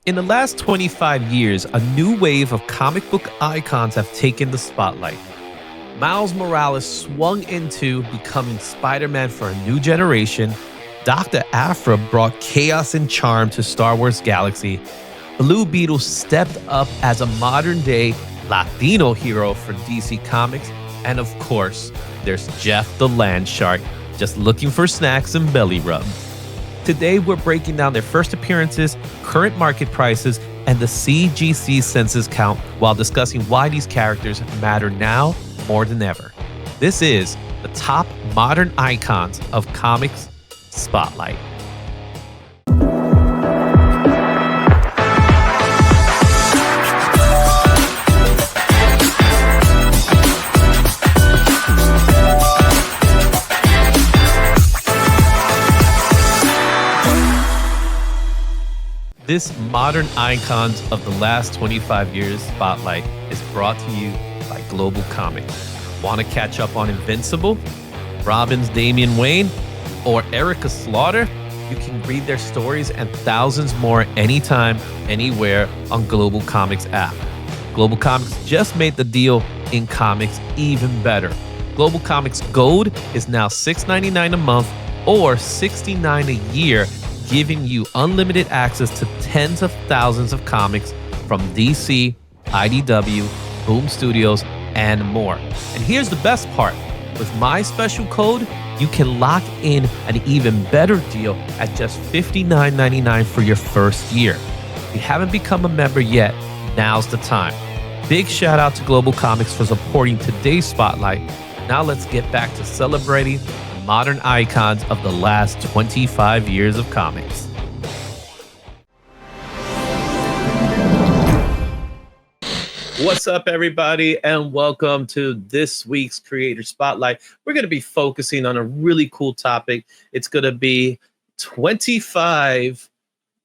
In the last 25 years, a new wave of comic book icons have taken the spotlight. Miles Morales swung into becoming Spider-Man for a new generation. Dr. Aphra brought chaos and charm to Star Wars Galaxy. Blue Beetle stepped up as a modern-day Latino hero for DC Comics. And of course, there's Jeff the Land Shark, just looking for snacks and belly rubs. Today, we're breaking down their first appearances, current market prices, and the CGC census count while discussing why these characters matter now more than ever. This is the top modern icons of Comics Spotlight. This modern icons of the last 25 years spotlight is brought to you by Global Comics. Want to catch up on Invincible, Robin's Damien Wayne, or Erica Slaughter? You can read their stories and thousands more anytime, anywhere on Global Comics app. Global Comics just made the deal in comics even better. Global Comics Gold is now $6.99 a month or $69 a year, giving you unlimited access to tens of thousands of comics from DC, IDW, Boom Studios, and more. And here's the best part. With my special code, you can lock in an even better deal at just $59.99 for your first year. If you haven't become a member yet, now's the time. Big shout out to Global Comics for supporting today's spotlight. Now let's get back to celebrating modern icons of the last 25 years of comics. What's up, everybody, and welcome to this week's Creator Spotlight. We're going to be focusing on a really cool topic. It's going to be 25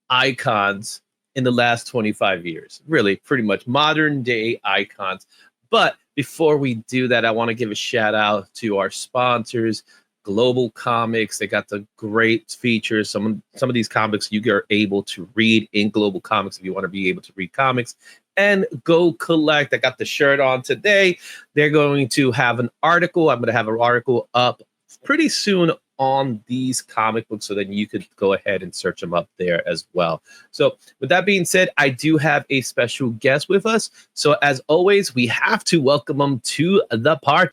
icons in the last 25 years. Really, pretty much modern day icons. But before we do that, I want to give a shout out to our sponsors, Global Comics. They got the great features. Some of these comics you are able to read in Global Comics if you want to be able to read comics and go collect. I got the shirt on today. They're going to have an article. I'm going to have an article up pretty soon on these comic books, so then you could go ahead and search them up there as well. So with that being said, I do have a special guest with us. So as always, we have to welcome them to the party.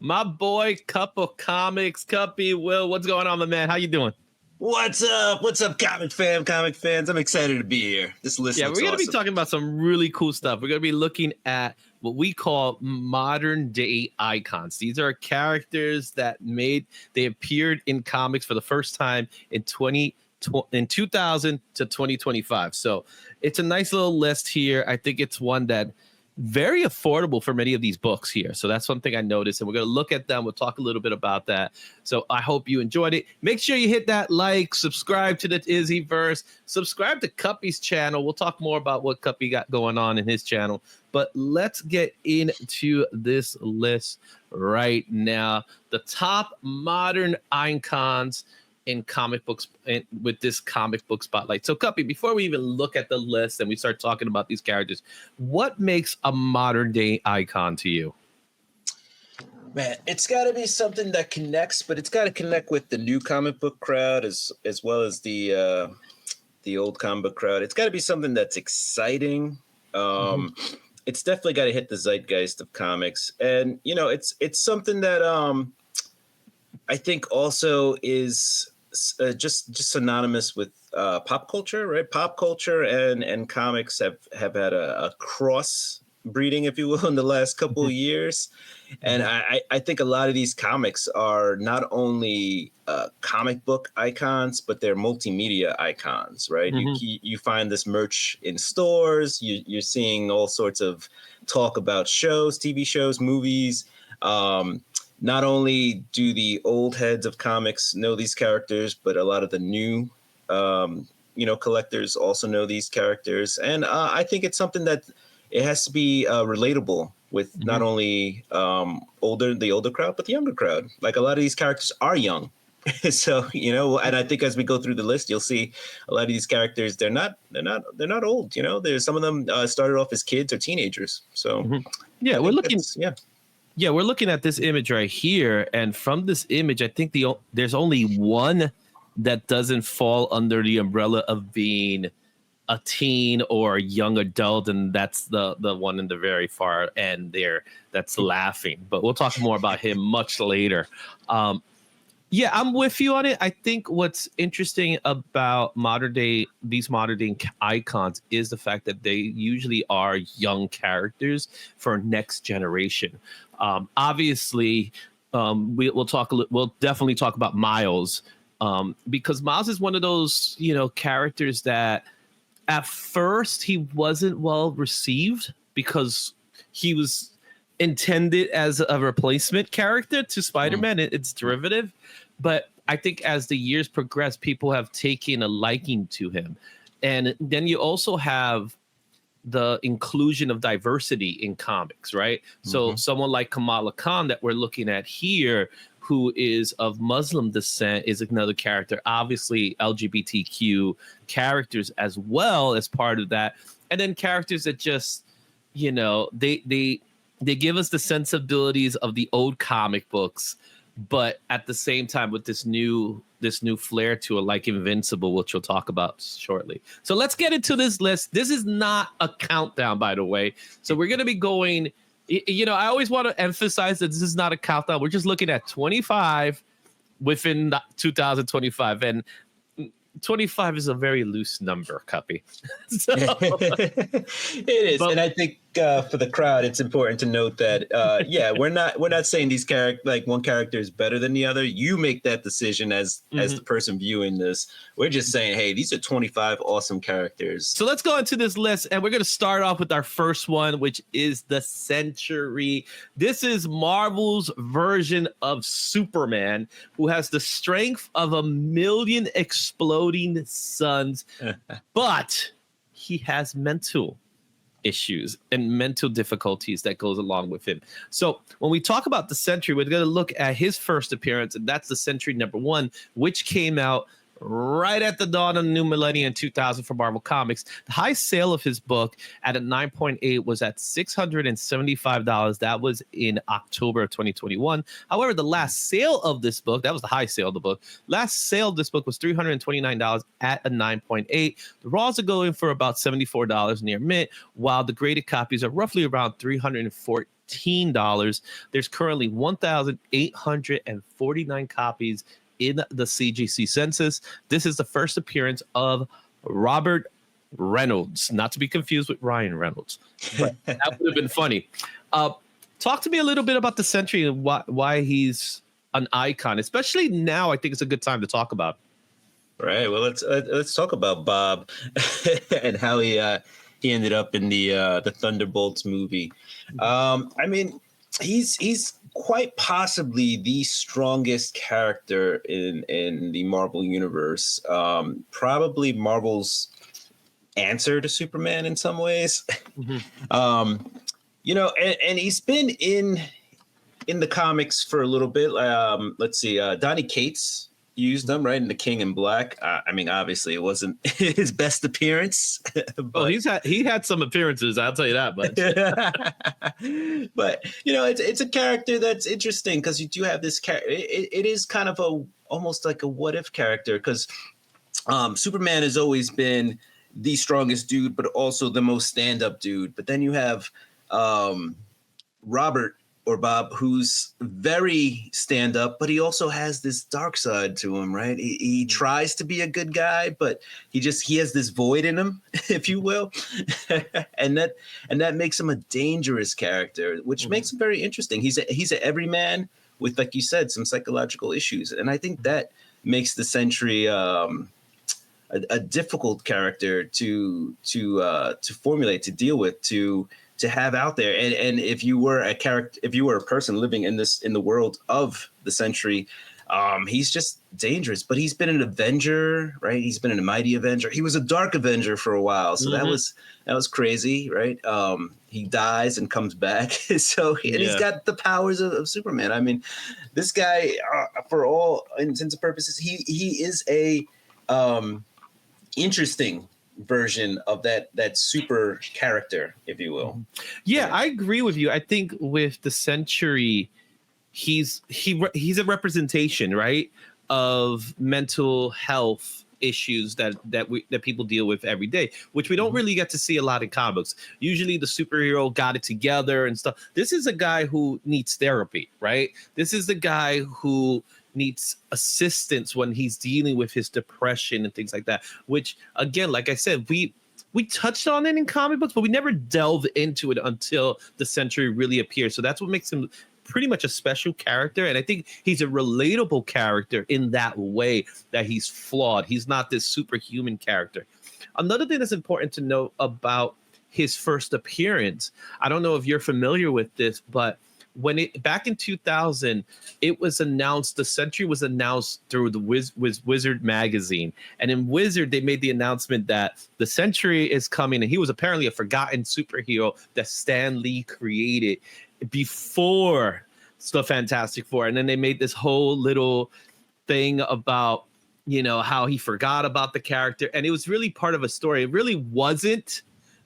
My boy, Cup of Comics, Cuppy Will. What's going on, my man? How you doing? What's up? What's up, comic fans? I'm excited to be here. This list looks we're going to awesome. be talking about some really cool stuff. We're going to be looking at what we call modern day icons. These are characters that they appeared in comics for the first time in 2000 to 2025. So it's a nice little list here. I think it's one that very affordable for many of these books here. So that's one thing I noticed, and we're going to look at them. We'll talk a little bit about that. So I hope you enjoyed it. Make sure you hit that like, subscribe to the Izzyverse, subscribe to Cuppy's channel. We'll talk more about what Cuppy got going on in his channel, but let's get into this list right now. The top modern icons in comic books with this comic book spotlight. So Cuppy, before we even look at the list and we start talking about these characters, what makes a modern day icon to you? Man, it's got to be something that connects, but it's got to connect with the new comic book crowd as well as the old comic book crowd. It's got to be something that's exciting. It's definitely got to hit the zeitgeist of comics, and it's something that I think also is just synonymous with pop culture, right? Pop culture and comics have had a cross breeding, if you will, in the last couple of years. And I think a lot of these comics are not only comic book icons, but they're multimedia icons, right? You find this merch in stores. You're seeing all sorts of talk about shows, TV shows, movies. Not only do the old heads of comics know these characters, but a lot of the new, collectors also know these characters. And I think it's something that it has to be relatable, with not only the older crowd, but the younger crowd. Like a lot of these characters are young. So, and I think as we go through the list, you'll see a lot of these characters, they're not old, there's some of them started off as kids or teenagers. So yeah, we're looking at this image right here. And from this image, I think there's only one that doesn't fall under the umbrella of being a teen or a young adult, and that's the one in the very far end there that's laughing. But we'll talk more about him much later. Yeah, I'm with you on it. I think what's interesting about these modern day icons is the fact that they usually are young characters for next generation. Obviously, we'll definitely talk about Miles, because Miles is one of those characters that at first he wasn't well received because he was intended as a replacement character to Spider-Man, its derivative. But I think as the years progress, people have taken a liking to him. And then you also have the inclusion of diversity in comics, right? So someone like Kamala Khan that we're looking at here, who is of Muslim descent, is another character. Obviously, LGBTQ characters as well as part of that. And then characters that just, they give us the sensibilities of the old comic books, but at the same time with this new flair to it, like Invincible, which we'll talk about shortly. So let's get into this list. This is not a countdown, by the way. So we're going to be going, I always want to emphasize that this is not a countdown. We're just looking at 25 within 2025. And 25 is a very loose number, Cuppy. It is. And I think for the crowd, it's important to note that, we're not saying these one character is better than the other. You make that decision as the person viewing this. We're just saying, hey, these are 25 awesome characters. So let's go into this list, and we're going to start off with our first one, which is the Sentry. This is Marvel's version of Superman, who has the strength of 1,000,000 exploding suns, but he has mental issues and mental difficulties that goes along with him. So when we talk about the Sentry, we're going to look at his first appearance, and that's the Sentry #1, which came out right at the dawn of the new millennium in 2000 for Marvel Comics. The high sale of his book at a 9.8 was at $675. That was in October of 2021. However, the last sale of this book, that was the high sale of the book. Last sale of this book was $329 at a 9.8. The raws are going for about $74 near mint, while the graded copies are roughly around $314. There's currently 1,849 copies in the CGC census. This is the first appearance of Robert Reynolds, not to be confused with Ryan Reynolds. But that would have been funny. Talk to me a little bit about the Sentry and why he's an icon, especially now. I think it's a good time to talk about. Right. Well, let's talk about Bob and how he ended up in the Thunderbolts movie. I mean, he's quite possibly the strongest character in the Marvel universe. Probably Marvel's answer to Superman in some ways. And he's been in the comics for a little bit. Let's see, Donny Cates used them, right, in The King in Black. I mean, obviously it wasn't his best appearance. But he had some appearances, I'll tell you that much. But it's a character that's interesting because you do have this character. It is kind of almost like a what if character, because Superman has always been the strongest dude, but also the most stand-up dude. But then you have Robert, or Bob, who's very stand-up, but he also has this dark side to him, right? He tries to be a good guy, but he has this void in him, if you will, and that makes him a dangerous character, which makes him very interesting. He's an everyman with, like you said, some psychological issues, and I think that makes the Sentry a difficult character to formulate, to deal with, to have out there. And if you were a person living in the world of the Sentry, He's just dangerous, but he's been an Avenger, right? He's been a mighty Avenger. He was a Dark Avenger for a while, so that was crazy, right? He dies and comes back, so he's got the powers of Superman. I mean, this guy, for all intents and purposes, he is a interesting version of that super character, if you will. Yeah, I agree with you. I think with the Sentry, he's a representation, right, of mental health issues that people deal with every day, which we don't really get to see a lot in comics. Usually the superhero got it together and stuff. This is a guy who needs therapy, right? This is the guy who needs assistance when he's dealing with his depression and things like that, which, again, like I said, we touched on it in comic books, but we never delved into it until the Sentry really appeared. So that's what makes him pretty much a special character. And I think he's a relatable character in that way, that he's flawed. He's not this superhuman character. Another thing that's important to note about his first appearance, I don't know if you're familiar with this, but back in 2000, it was announced, the Sentry was announced through the Wizard magazine. And in Wizard, they made the announcement that the Sentry is coming, and he was apparently a forgotten superhero that Stan Lee created before the Fantastic Four. And then they made this whole little thing about, how he forgot about the character. And it was really part of a story. It really wasn't.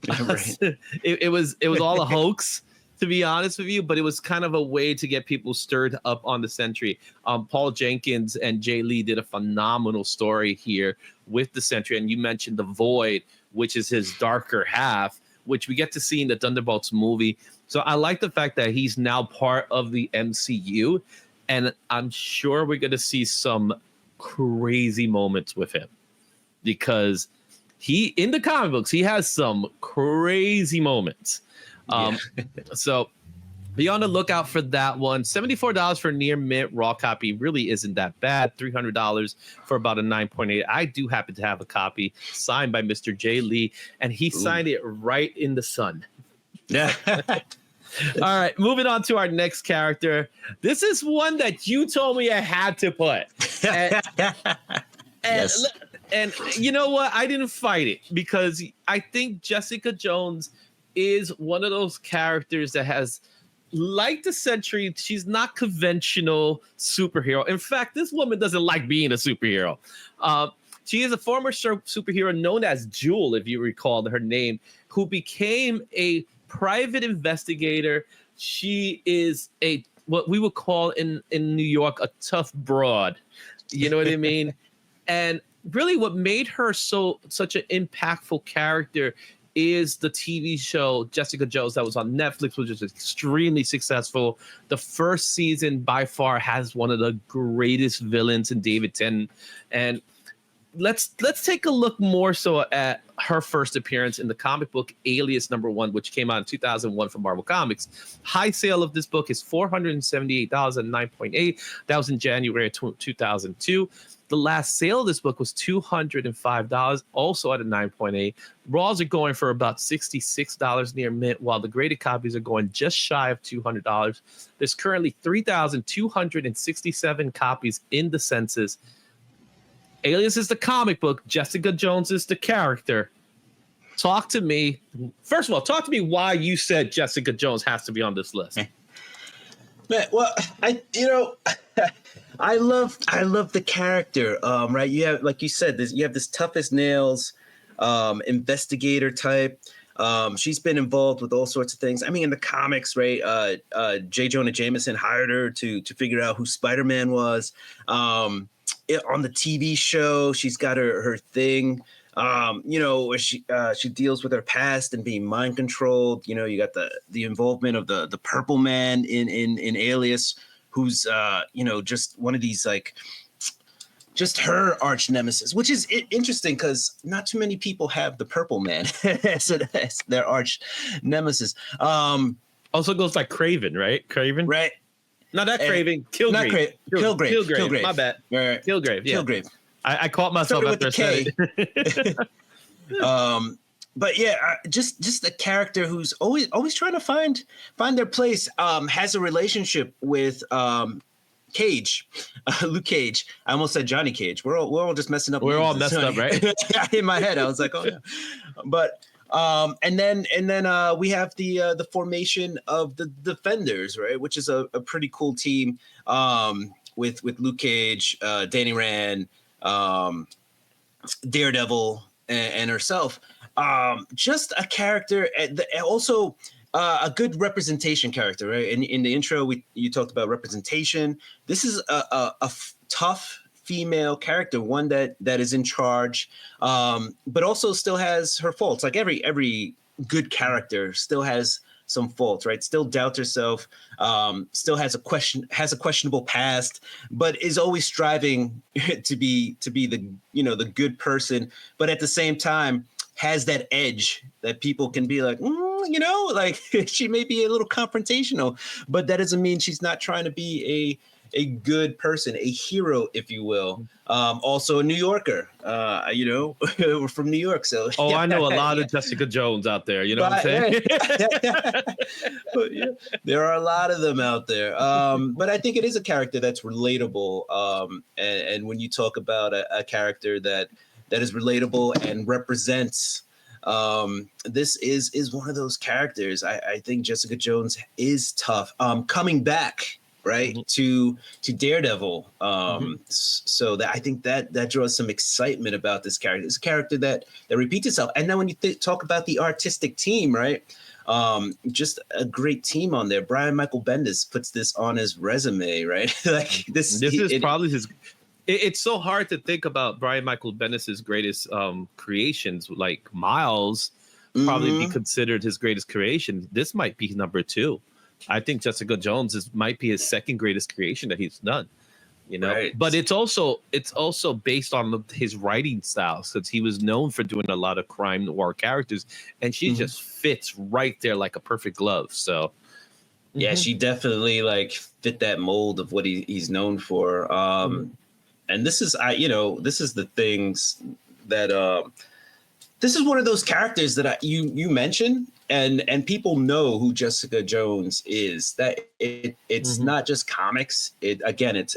Right. it was all a hoax, to be honest with you, but it was kind of a way to get people stirred up on the Sentry. Paul Jenkins and Jay Lee did a phenomenal story here with the Sentry. And you mentioned the Void, which is his darker half, which we get to see in the Thunderbolts movie. So I like the fact that he's now part of the MCU, and I'm sure we're going to see some crazy moments with him, because in the comic books, he has some crazy moments. So be on the lookout for that one. $74 for near mint raw copy really isn't that bad. $300 for about a 9.8. I do happen to have a copy signed by Mr. Jay Lee, and he signed it right in the sun. Yeah. All right, moving on to our next character. This is one that you told me I had to put. Yes. And you know what? I didn't fight it, because I think Jessica Jones is one of those characters that has, like the Sentry, she's not conventional superhero. In fact, this woman doesn't like being a superhero. She is a former superhero known as Jewel, if you recall her name, who became a private investigator. She is what we would call in New York a tough broad. You know what I mean? And really what made her such an impactful character is the TV show Jessica Jones that was on Netflix, which is extremely successful. The first season by far has one of the greatest villains in David Tennant. And let's take a look more so at her first appearance in the comic book Alias #1, which came out in 2001 from Marvel Comics. High sale of this book is $478 at 9.8. That was in January of 2002. The last sale of this book was $205, also at a 9.8. Raws are going for about $66 near mint, while the graded copies are going just shy of $200. There's currently 3,267 copies in the census. Alias is the comic book. Jessica Jones is the character. Talk to me. First of all, talk to me why you said Jessica Jones has to be on this list. Man, well, I love the character. Right? You have, like you said, you have this tough as nails investigator type. She's been involved with all sorts of things. I mean, in the comics, right? J. Jonah Jameson hired her to figure out who Spider-Man was. On the TV show, she's got her thing. Where she deals with her past and being mind controlled. You got the involvement of the Purple Man in Alias, who's just one of these, like, just her arch nemesis, which is interesting because not too many people have the Purple Man as their arch nemesis. Also goes by Craven, right? Craven, right? Not that Craven. Kilgrave. Kilgrave. My bad. Right. Kilgrave. Yeah. Kilgrave. I caught myself after saying it. But yeah, just a character who's always trying to find their place. Has a relationship with Cage, Luke Cage. I almost said Johnny Cage. We're all just messing up. We're all messed up, right? In my head, I was like, oh yeah. But and then we have the formation of the Defenders, right, which is a pretty cool team. With Luke Cage, Danny Rand, Daredevil, and herself. Just a character, and also a good representation character, right? In the intro, you talked about representation. This is a tough female character, one that is in charge, but also still has her faults. Like every good character still has some faults, right? Still doubts herself, still has a questionable past, but is always striving to be the good person, but at the same time has that edge that people can be like, like she may be a little confrontational, but that doesn't mean she's not trying to be a good person, a hero, if you will. Also a New Yorker, we're from New York. So I know a lot of Jessica Jones out there. You know what I'm saying? There are a lot of them out there. But I think it is a character that's relatable. And when you talk about a character that is relatable and represents, this is one of those characters. I think Jessica Jones is tough. Coming back, right, to Daredevil. So that I think that draws some excitement about this character. It's a character that repeats itself. And then when you talk about the artistic team, right, just a great team on there. Brian Michael Bendis puts this on his resume, right? Like this is probably his. It's so hard to think about Brian Michael Bendis' greatest creations. Like Miles probably be considered his greatest creation. This might be number 2. I think Jessica Jones might be his second greatest creation that he's done, right. But it's also based on his writing style, since he was known for doing a lot of crime noir characters, and she just fits right there like a perfect glove. So yeah, she definitely like fit that mold of what he's known for. And this is this is the things that this is one of those characters that you mentioned. And people know who Jessica Jones is. That it's not just comics. It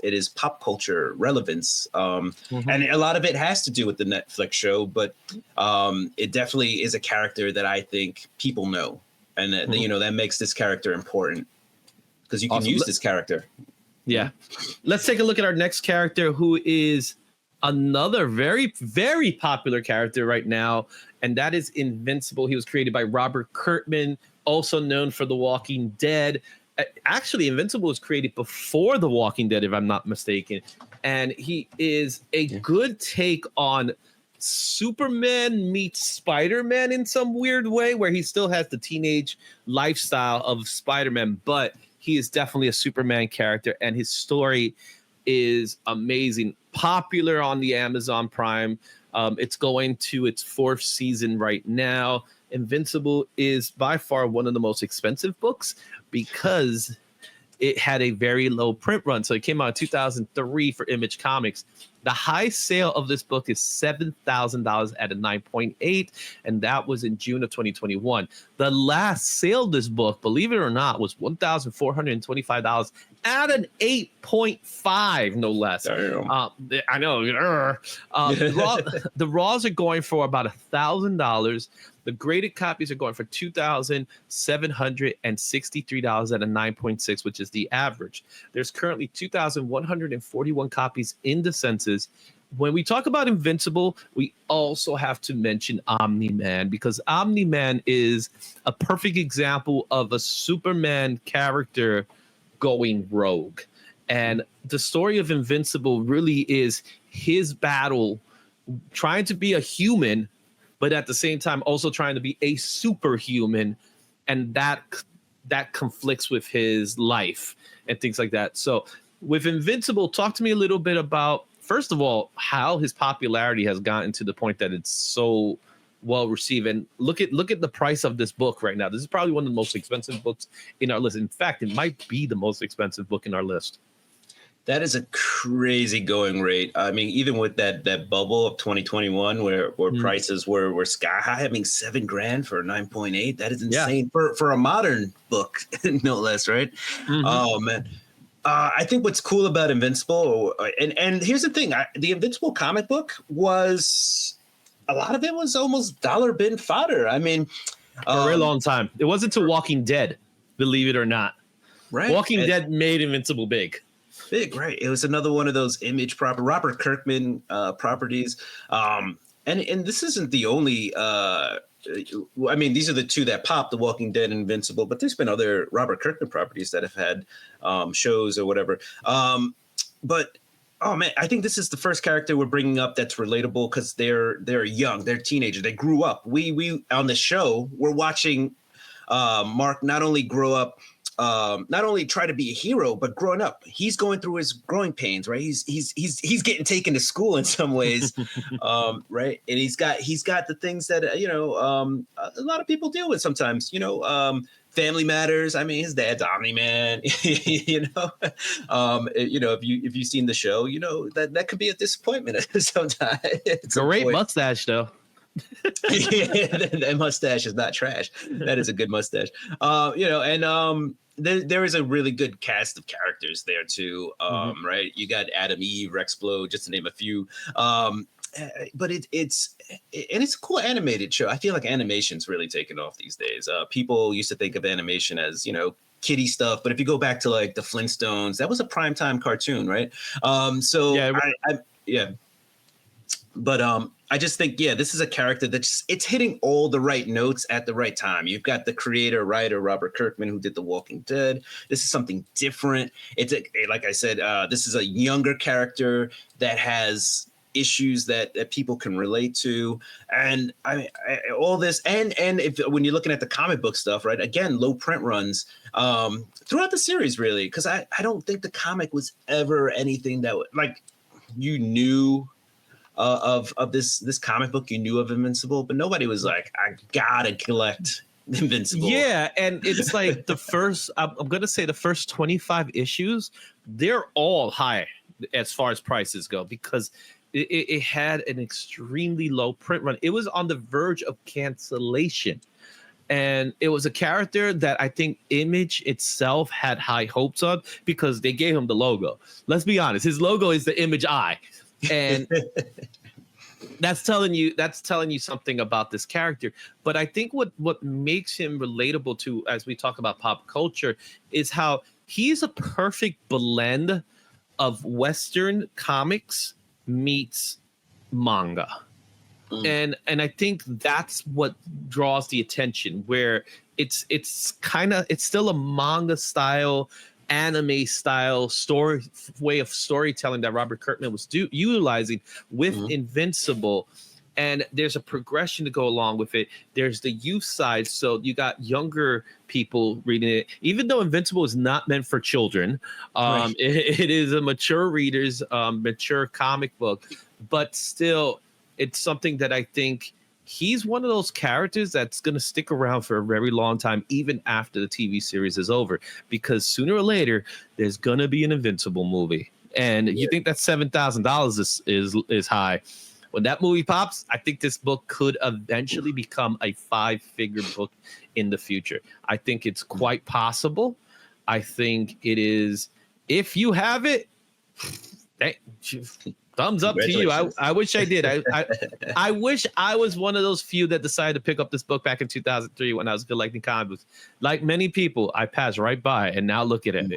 is pop culture relevance. And a lot of it has to do with the Netflix show, but it definitely is a character that I think people know, and that makes this character important because you can use this character. Yeah. Let's take a look at our next character, who is another very, very popular character right now, and that is Invincible. He was created by Robert Kirkman, also known for The Walking Dead. Actually, Invincible was created before The Walking Dead, if I'm not mistaken. And he is a good take on Superman meets Spider-Man in some weird way, where he still has the teenage lifestyle of Spider-Man, but he is definitely a Superman character, and his story is amazing. Popular on the Amazon Prime. It's going to its 4th season right now. Invincible is by far one of the most expensive books because it had a very low print run. So it came out in 2003 for Image Comics. The high sale of this book is $7,000 at a 9.8, and that was in June of 2021. The last sale of this book, believe it or not, was $1,425 at an 8.5, no less. I know. The raws are going for about $1,000. The graded copies are going for $2,763 at a 9.6, which is the average. There's currently 2,141 copies in the census. When we talk about Invincible, we also have to mention Omni-Man, because Omni-Man is a perfect example of a Superman character going rogue. And the story of Invincible really is his battle trying to be a human, but at the same time also trying to be a superhuman, and that conflicts with his life and things like that. So with Invincible, talk to me a little bit about, first of all, how his popularity has gotten to the point that it's so well received. And look at the price of this book right now. This is probably one of the most expensive books in our list. In fact, it might be the most expensive book in our list. That is a crazy going rate. I mean, even with that bubble of 2021 where prices were sky high, I mean, $7,000 for a 9.8. That is insane for a modern book, no less, right? Oh man. I think what's cool about Invincible, and here's the thing, the Invincible comic book was, a lot of it was almost dollar bin fodder. I mean, for a very long time. It wasn't until Walking Dead, believe it or not. Right. Walking Dead made Invincible big. Big, right. It was another one of those Image Robert Kirkman properties. And this isn't the only I mean, these are the two that popped, The Walking Dead and Invincible, but there's been other Robert Kirkman properties that have had shows or whatever. But oh man, I think this is the first character we're bringing up that's relatable because they're young, they're teenagers, they grew up. We on the show, we're watching Mark not only grow up, not only try to be a hero, but growing up, he's going through his growing pains, right? He's getting taken to school in some ways, right? And he's got the things that a lot of people deal with sometimes, family matters. I mean, his dad's Omni-Man, if you've seen the show, that could be a disappointment sometimes. Great mustache though. That mustache is not trash. That is a good mustache. There is a really good cast of characters there too. Right? You got Adam, Eve, Rexplode, just to name a few. But it's a cool animated show. I feel like animation's really taken off these days. People used to think of animation as, kiddie stuff, but if you go back to like the Flintstones, that was a primetime cartoon, right? But I just think, this is a character that's it's hitting all the right notes at the right time. You've got the creator, writer, Robert Kirkman, who did The Walking Dead. This is something different. Like I said, this is a younger character that has issues that people can relate to. And all this, and when you're looking at the comic book stuff, right? Again, low print runs throughout the series, really, because I don't think the comic was ever anything that like you knew of this comic book, you knew of Invincible, but nobody was like, I gotta collect Invincible. Yeah, and it's like the first, I'm gonna say the first 25 issues, they're all high as far as prices go because it had an extremely low print run. It was on the verge of cancellation. And it was a character that I think Image itself had high hopes on because they gave him the logo. Let's be honest, his logo is the Image eye. And that's telling you something about this character. But I think what makes him relatable to, as we talk about pop culture, is how he's a perfect blend of Western comics meets manga. And I think that's what draws the attention, where it's still a manga style, anime style way of storytelling that Robert Kirkman was utilizing with Invincible. And there's a progression to go along with it. There's the youth side. So you got younger people reading it, even though Invincible is not meant for children. Right. It is a mature reader's mature comic book, but still it's something that I think he's one of those characters that's going to stick around for a very long time, even after the TV series is over, because sooner or later there's going to be an Invincible movie. And you think that $7,000 is high. When that movie pops, I think this book could eventually become a 5-figure book in the future. I think it's quite possible. I think it is. If you have it, thumbs up to you. I wish I did. I wish I was one of those few that decided to pick up this book back in 2003 when I was collecting comics. Like many people, I passed right by, and now look at it.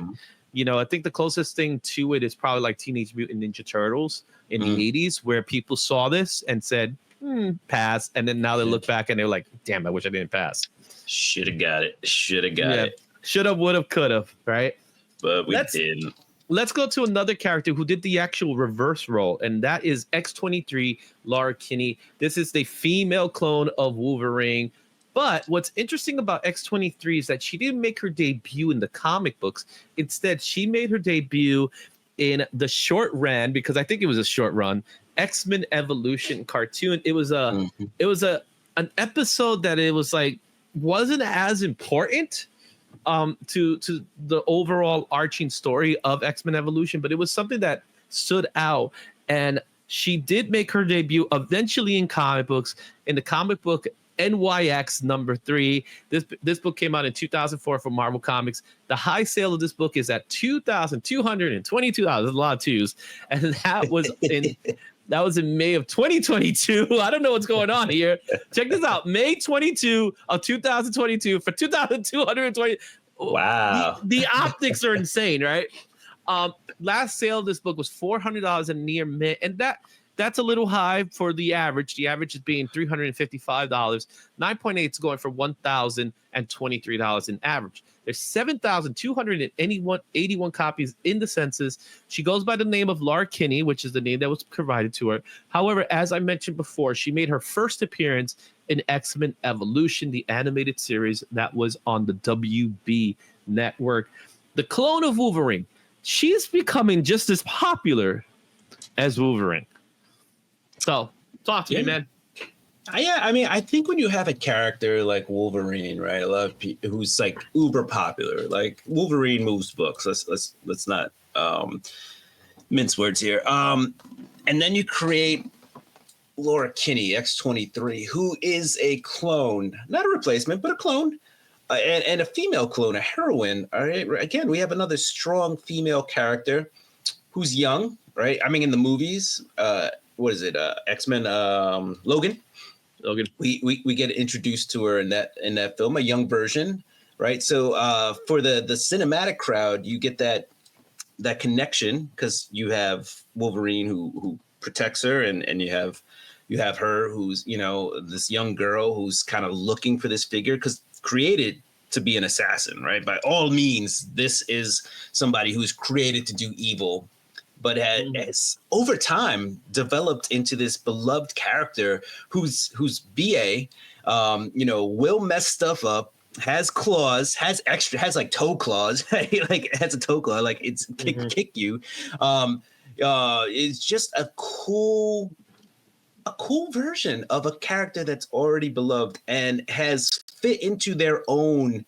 I think the closest thing to it is probably like Teenage Mutant Ninja Turtles in the 80s, where people saw this and said, pass. And then now they look back and they're like, damn, I wish I didn't pass. Should have got it. Should have got it. Should have, would have, could have, right? But we didn't. Let's go to another character who did the actual reverse role, and that is X-23, Laura Kinney. This is the female clone of Wolverine. But what's interesting about X-23 is that she didn't make her debut in the comic books. Instead, she made her debut in the short run, because I think it was a short run, X-Men Evolution cartoon. It was an episode that it was like wasn't as important to the overall arching story of X-Men Evolution, but it was something that stood out. And she did make her debut eventually in comic books. In the comic book NYX #3. This book came out in 2004 for Marvel Comics. The high sale of this book is at $2,222. There's a lot of twos, and that was in May of 2022. I don't know what's going on here. Check this out: May 22 of 2022 for 2,220. Wow, the optics are insane, right? Last sale of this book was $400 in near mint, and that's a little high for the average. The average is being $355. 9.8 is going for $1,023 in average. There's 7,281 copies in the census. She goes by the name of Laura Kinney, which is the name that was provided to her. However, as I mentioned before, she made her first appearance in X-Men Evolution, the animated series that was on the WB network. The clone of Wolverine. She's becoming just as popular as Wolverine. So, talk to me, man. Yeah, I mean, I think when you have a character like Wolverine, right? A lot of people who's like uber popular, like Wolverine moves books. Let's not mince words here. And then you create Laura Kinney, X-23, who is a clone, not a replacement, but a clone, and a female clone, a heroine. All right, again, we have another strong female character who's young, right? I mean, in the movies. What is it? X-Men Logan. We get introduced to her in that film, a young version, right? So for the cinematic crowd, you get that connection because you have Wolverine who protects her, and you have her who's this young girl who's kind of looking for this figure because created to be an assassin, right? By all means, this is somebody who's created to do evil, but has over time developed into this beloved character who's BA, will mess stuff up, has claws, has like toe claws, like has a toe claw, like it's kick you. It's just a cool version of a character that's already beloved and has fit into their own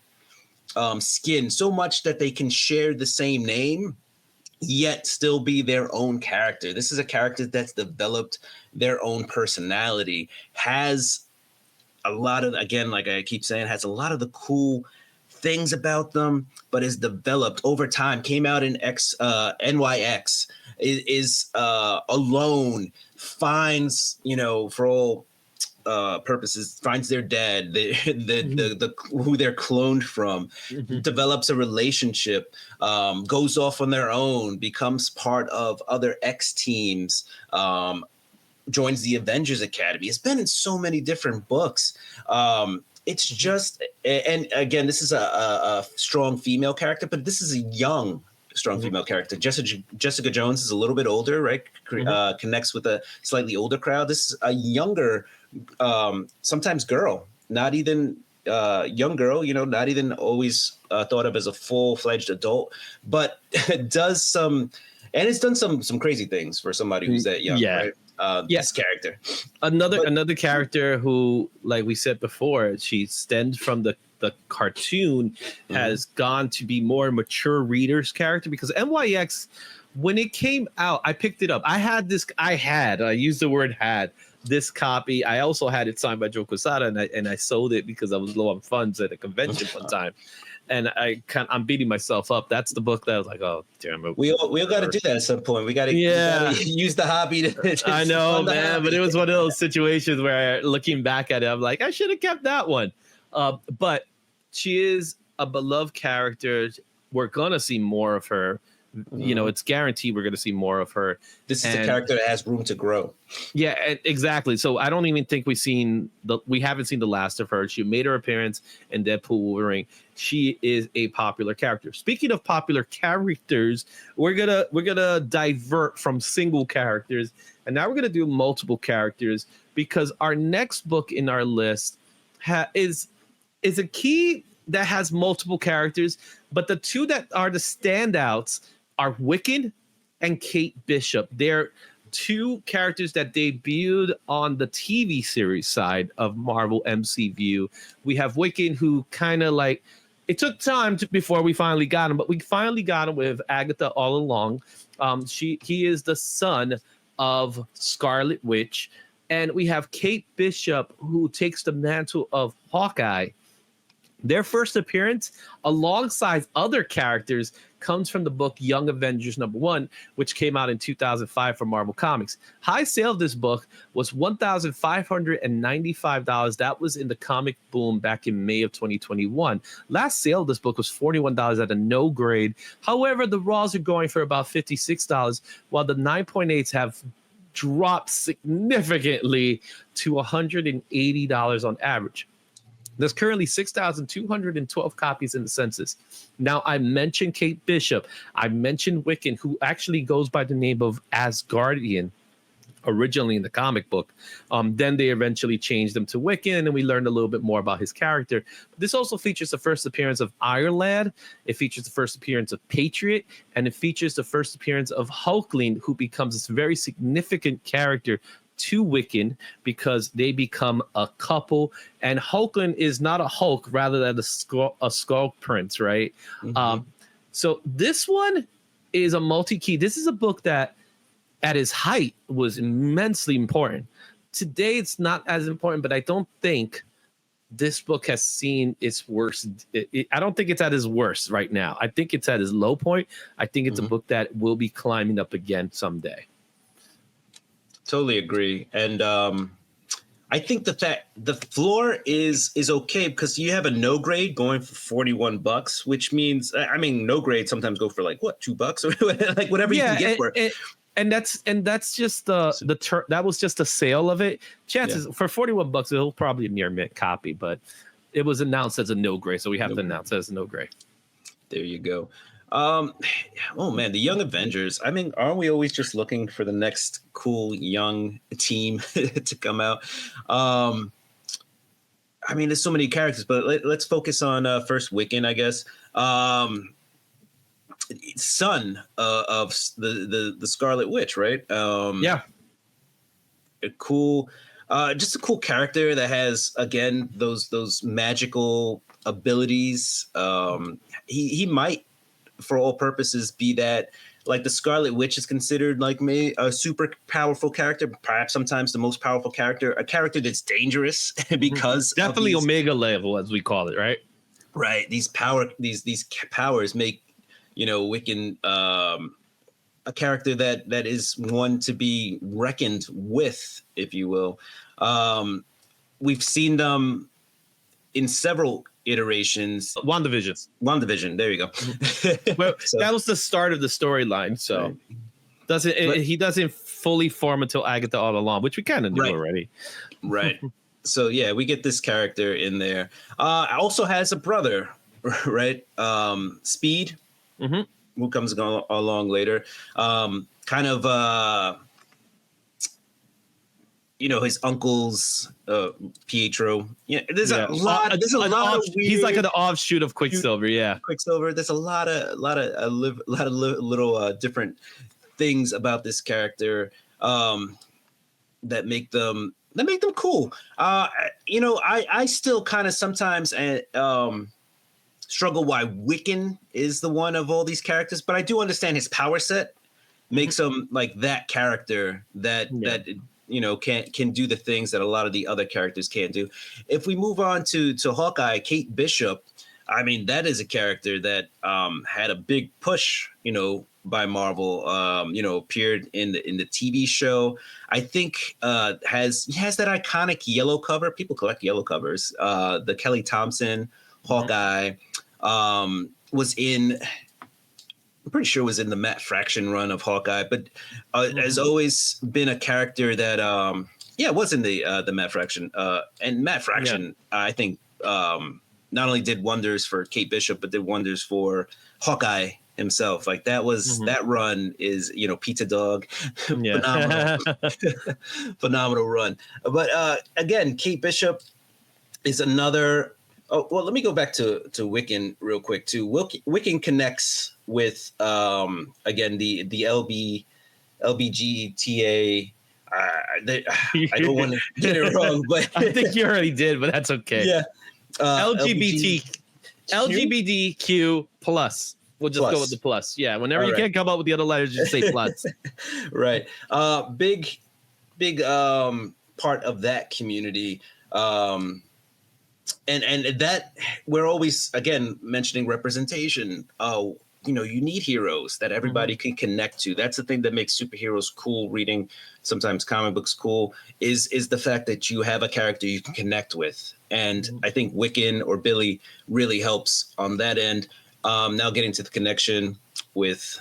skin so much that they can share the same name yet still be their own character. This is a character that's developed their own personality, has a lot of, again, like I keep saying, has a lot of the cool things about them, but is developed over time, came out in NYX, is alone, finds, for all purposes, finds their dad, the who they're cloned from, develops a relationship, goes off on their own, becomes part of other X teams, joins the Avengers Academy. It's been in so many different books. It's just, and again, this is a strong female character, but this is a young, strong female character. Jessica Jones is a little bit older, right? Connects with a slightly older crowd. This is a younger, sometimes girl, not even young girl, not even always thought of as a full-fledged adult, but does some, and it's done some crazy things for somebody who's that young, right? This character. Another character who, like we said before, she stemmed from the cartoon, has gone to be more mature readers character, because NYX, when it came out, I picked it up. I used the word had this copy. I also had it signed by Joe Quesada, and I sold it because I was low on funds at a convention one time. And I'm beating myself up. That's the book that I was like, oh damn it. We all got to do that at some point. We got to use the hobby. I know, man, but it was one of those situations where, looking back at it, I'm like, I should have kept that one. But she is a beloved character. We're gonna see more of her. It's guaranteed we're going to see more of her. This is a character that has room to grow. Yeah, exactly. So I don't even think we haven't seen the last of her. She made her appearance in Deadpool Wolverine. She is a popular character. Speaking of popular characters, we're gonna divert from single characters, and now we're gonna do multiple characters, because our next book in our list is a key that has multiple characters, but the two that are the standouts are Wiccan and Kate Bishop. They're two characters that debuted on the TV series side of Marvel MCU. We have Wiccan, who kind of like, it took time before we finally got him, but we finally got him with Agatha all along. He is the son of Scarlet Witch. And we have Kate Bishop, who takes the mantle of Hawkeye. Their first appearance, alongside other characters, comes from the book Young Avengers #1, which came out in 2005 for Marvel Comics. High sale of this book was $1,595. That was in the comic boom back in May of 2021. Last sale of this book was $41 at a no grade. However, the raws are going for about $56, while the 9.8s have dropped significantly to $180 on average. There's currently 6,212 copies in the census. Now, I mentioned Kate Bishop. I mentioned Wiccan, who actually goes by the name of Asgardian originally in the comic book. Then they eventually changed him to Wiccan, and we learned a little bit more about his character. This also features the first appearance of Ireland. It features the first appearance of Patriot, and it features the first appearance of Hulkling, who becomes this very significant character to Wiccan because they become a couple, and Hulkling is not a Hulk, rather than a skull prince, right? So this one is a multi-key. This is a book that at its height was immensely important. Today it's not as important, but I don't think this book has seen its worst. I don't think it's at its worst right now. I think it's at its low point. I think it's a book that will be climbing up again someday. Totally agree. And I think the floor is okay because you have a no grade going for $41, which means, I mean, no grade sometimes go for like what, $2 or like whatever you can get for it. And that's just that was just a sale of it. Chances for $41, it'll probably a near mint copy, but it was announced as a no grade, so we have to announce it as a no grade. There you go. Oh man, the Young Avengers. I mean, aren't we always just looking for the next cool young team to come out? I mean, there's so many characters, but let's focus on first Wiccan, I guess. Son of the Scarlet Witch, right? Cool. Just a cool character that has, again, those magical abilities. He might, for all purposes, be that, like, the Scarlet Witch is considered like a super powerful character, perhaps sometimes the most powerful character, a character that's dangerous because definitely Omega level, as we call it, right? Right. These powers make, Wiccan a character that is one to be reckoned with, if you will. We've seen them in several iterations. WandaVision. There you go. Well, so, that was the start of the storyline. So he doesn't fully form until Agatha All Along, which we kind of knew already. Right. So yeah, we get this character in there. Also has a brother, right? Speed, who comes along later. His uncle's Pietro. Yeah, there's a lot of weird, he's like an offshoot of Quicksilver. Yeah, Quicksilver. There's a lot of little different things about this character that make them cool. I still kind of sometimes struggle why Wiccan is the one of all these characters, but I do understand his power set makes him like that character that can do the things that a lot of the other characters can't do. If we move on to Hawkeye, Kate Bishop, I mean, that is a character that had a big push, by Marvel, appeared in the TV show. I think has that iconic yellow cover. People collect yellow covers. The Kelly Thompson Hawkeye was in, I'm pretty sure was in the Matt Fraction run of Hawkeye, but has always been a character that, was in the Matt Fraction. And Matt Fraction, I think, not only did wonders for Kate Bishop, but did wonders for Hawkeye himself. Like that was that run is, Pizza Dog, phenomenal run. But again, Kate Bishop is another. Oh, well, let me go back to Wiccan real quick too. Wiccan connects with again the LBGTA. I don't want to get it wrong, but I think you already did, but that's okay. Yeah, LGBTQ plus. We'll just go with the plus. Yeah, whenever you can't come up with the other letters, just say plus. Right. Big part of that community. And that we're always, again, mentioning representation. You need heroes that everybody can connect to. That's the thing that makes superheroes cool. Reading sometimes comic books cool is the fact that you have a character you can connect with. And I think Wiccan or Billy really helps on that end. Now getting to the connection with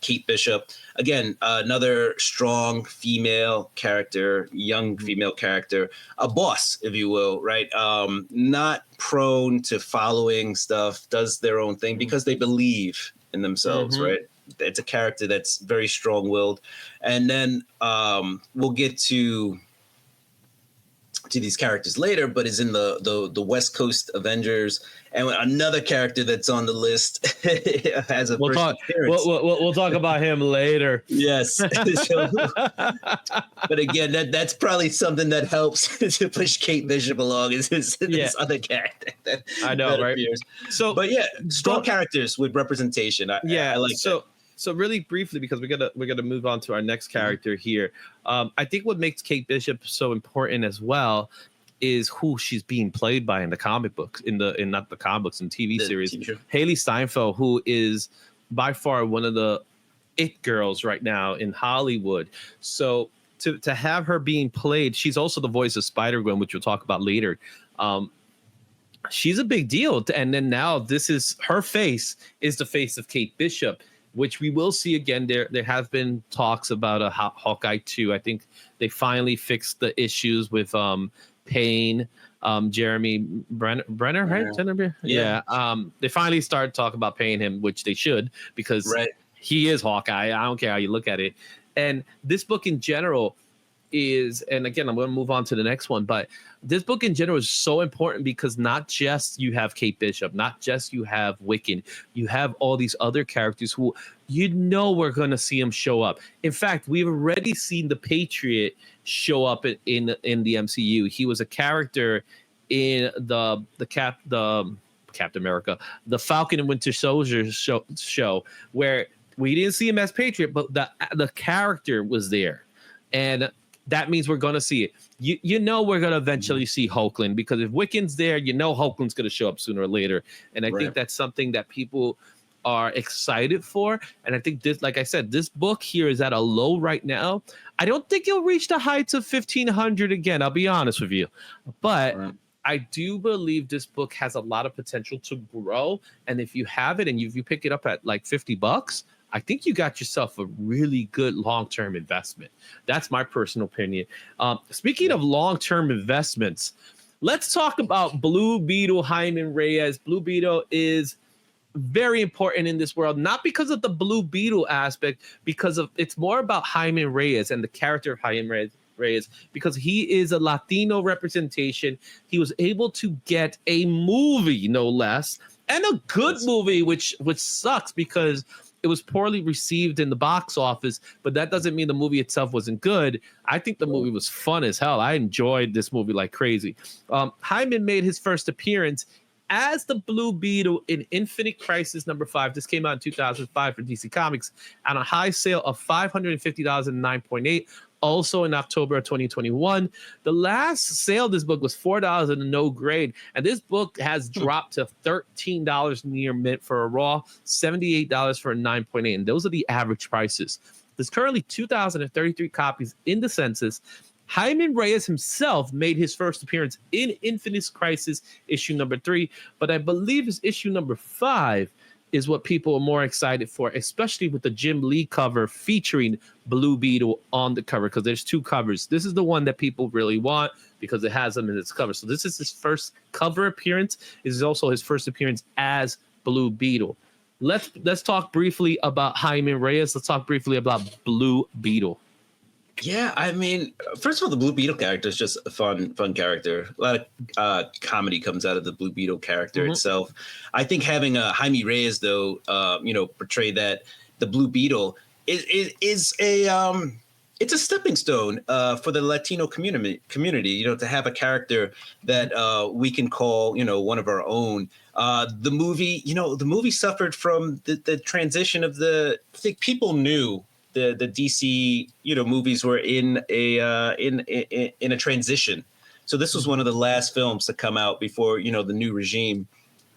Kate Bishop. Again, another strong female character, young female character, a boss, if you will, right? Not prone to following stuff, does their own thing because they believe in themselves, right? It's a character that's very strong-willed. And then we'll get to these characters later, but is in the West Coast Avengers, and another character that's on the list has a first appearance. We'll talk about him later. Yes. So, but again, that's probably something that helps to push Kate Bishop along. Is this other character? I know, right? Appears. So, but yeah, strong characters with representation. I like that. So really briefly, because we're gonna move on to our next character here. I think what makes Kate Bishop so important as well is who she's being played by in the comic books, in not the comic books, in TV series. Haley Steinfeld, who is by far one of the it girls right now in Hollywood. So to have her being played, she's also the voice of Spider-Gwen, which we'll talk about later. She's a big deal. And then now this is her face is the face of Kate Bishop, which we will see again. There have been talks about a Hawkeye 2. I think they finally fixed the issues with Payne, Jeremy Brenner, right? Yeah. They finally started talking about paying him, which they should, because he is Hawkeye. I don't care how you look at it. And this book in general is, and again, I'm going to move on to the next one, but this book in general is so important because not just you have Kate Bishop, not just you have Wiccan, you have all these other characters who we're going to see them show up. In fact, we've already seen the Patriot show up in the MCU. He was a character in the Captain America, the Falcon and Winter Soldier show where we didn't see him as Patriot, but the character was there. And that means we're going to see it. We're going to eventually see Hulkling, because if Wiccan's there, Hulkling's going to show up sooner or later. And I think that's something that people are excited for. And I think this, like I said, this book here is at a low right now. I don't think it'll reach the heights of 1,500 again. I'll be honest with you. But I do believe this book has a lot of potential to grow. And if you have it and you pick it up at like $50, I think you got yourself a really good long-term investment. That's my personal opinion. Speaking of long-term investments, let's talk about Blue Beetle, Hyman Reyes. Blue Beetle is very important in this world, not because of the Blue Beetle aspect, because of it's more about Hyman Reyes and the character of Hyman Reyes, because he is a Latino representation. He was able to get a movie, no less, and a good movie, which sucks because it was poorly received in the box office, but that doesn't mean the movie itself wasn't good. I think the movie was fun as hell. I enjoyed this movie like crazy. Hyman made his first appearance as the Blue Beetle in Infinite Crisis #5. This came out in 2005 for DC Comics on a high sale of $550 and 9.8. Also in October of 2021. The last sale of this book was $4 in a no grade. And this book has dropped to $13 near mint for a raw, $78 for a 9.8. And those are the average prices. There's currently 2,033 copies in the census. Hyman Reyes himself made his first appearance in Infinite Crisis issue #3, but I believe his issue #5 is what people are more excited for, especially with the Jim Lee cover featuring Blue Beetle on the cover, because there's two covers. This is the one that people really want because it has him in its cover. So this is his first cover appearance. This is also his first appearance as Blue Beetle. Let's talk briefly about Hyman Reyes. Let's talk briefly about Blue Beetle. Yeah, I mean, first of all, the Blue Beetle character is just a fun character. A lot of comedy comes out of the Blue Beetle character itself. I think having Jaime Reyes, though, portray that the Blue Beetle is it's a stepping stone for the Latino community. To have a character that we can call one of our own. The movie suffered from the transition of I think people knew the DC movies were in a transition. So this was one of the last films to come out before the new regime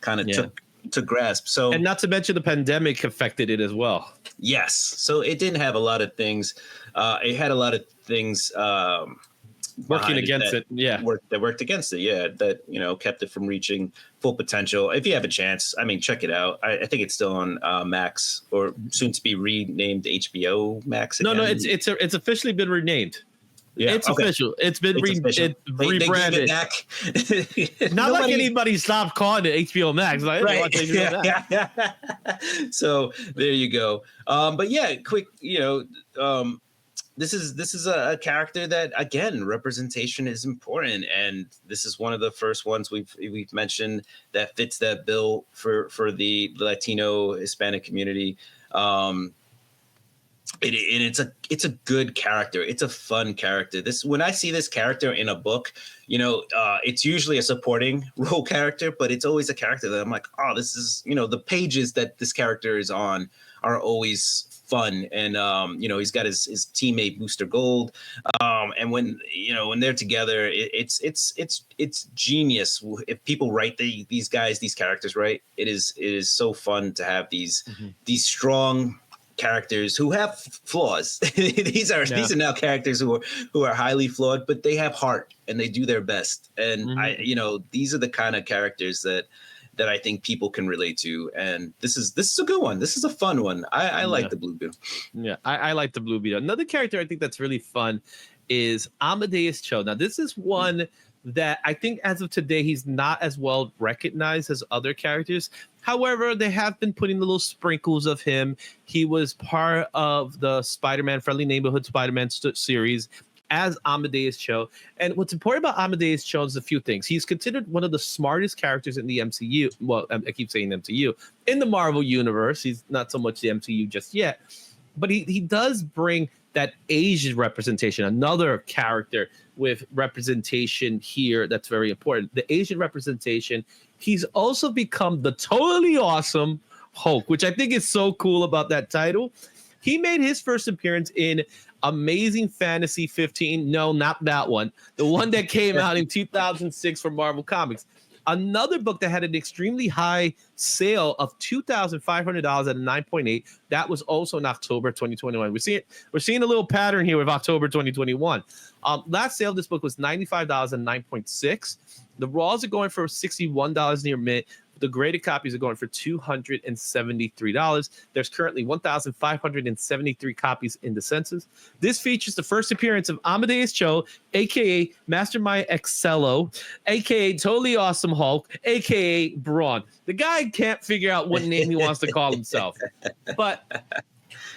kind of took grasp. So, and not to mention the pandemic affected it as well. Yes, so it didn't have a lot of things. It had a lot of things working against it. That worked against it. Yeah, that kept it from reaching full potential. If you have a chance, I mean, check it out. I think it's still on Max, or soon to be renamed HBO Max again. No, it's officially been renamed. Yeah, it's official. It's been rebranded. Not like anybody stopped calling it HBO Max. Like, right. HBO Max. So there you go. But yeah, quick. This is a character that, again, representation is important, and this is one of the first ones we've mentioned that fits that bill for the Latino Hispanic community. It's a good character. It's a fun character. When I see this character in a book, it's usually a supporting role character, but it's always a character that I'm like, oh, this is, the pages that this character is on are always fun. And he's got his teammate Booster Gold, and when they're together, it's genius. If people write these characters right, it is so fun to have these strong characters who have flaws. These are now characters who are highly flawed, but they have heart and they do their best. And these are the kind of characters that I think people can relate to. And this is a good one. This is a fun one. I like the Blue Beetle. Yeah, I like the Blue Beetle. Another character I think that's really fun is Amadeus Cho. Now, this is one that I think as of today, he's not as well recognized as other characters. However, they have been putting little sprinkles of him. He was part of the Spider-Man Friendly Neighborhood Spider-Man series as Amadeus Cho. And what's important about Amadeus Cho is a few things. He's considered one of the smartest characters in the MCU. Well, I keep saying MCU. In the Marvel universe, he's not so much the MCU just yet. But he does bring that Asian representation, another character with representation here that's very important. The Asian representation. He's also become the totally awesome Hulk, which I think is so cool about that title. He made his first appearance in Amazing Fantasy 15. No, not that one. The one that came out in 2006 for Marvel Comics. Another book that had an extremely high sale of $2,500 at a 9.8. That was also in October 2021. We're seeing a little pattern here with October 2021. Last sale of this book was $95 and 9.6. The raws are going for $61 near mint. The graded copies are going for $273. There's currently 1,573 copies in the census. This features the first appearance of Amadeus Cho, a.k.a. Mastermind Excello, a.k.a. Totally Awesome Hulk, a.k.a. Brawn. The guy can't figure out what name he wants to call himself. But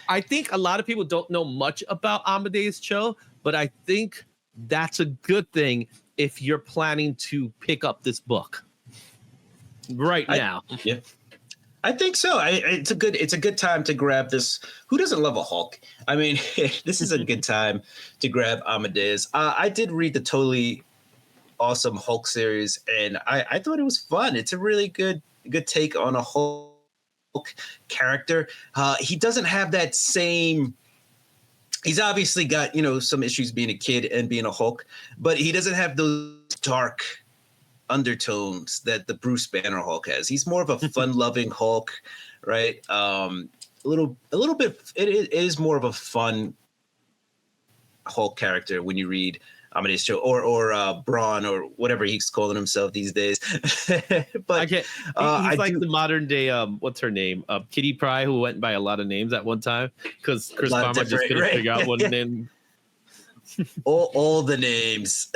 I think a lot of people don't know much about Amadeus Cho, but I think that's a good thing if you're planning to pick up this book now. Yeah, I think so. It's a good time to grab this. Who doesn't love a Hulk? I mean, this is a good time to grab Amadeus. I did read the Totally Awesome Hulk series, and I thought it was fun. It's a really good take on a Hulk character. He doesn't have that same. He's obviously got some issues being a kid and being a Hulk, but he doesn't have those dark undertones that the Bruce Banner Hulk has. He's more of a fun-loving Hulk, right? A little bit. It is more of a fun Hulk character when you read Amadeus Cho or Braun or whatever he's calling himself these days. But he's like the modern day. What's her name? Kitty Pryde, who went by a lot of names at one time because Chris Farmer just couldn't figure out what name. all the names.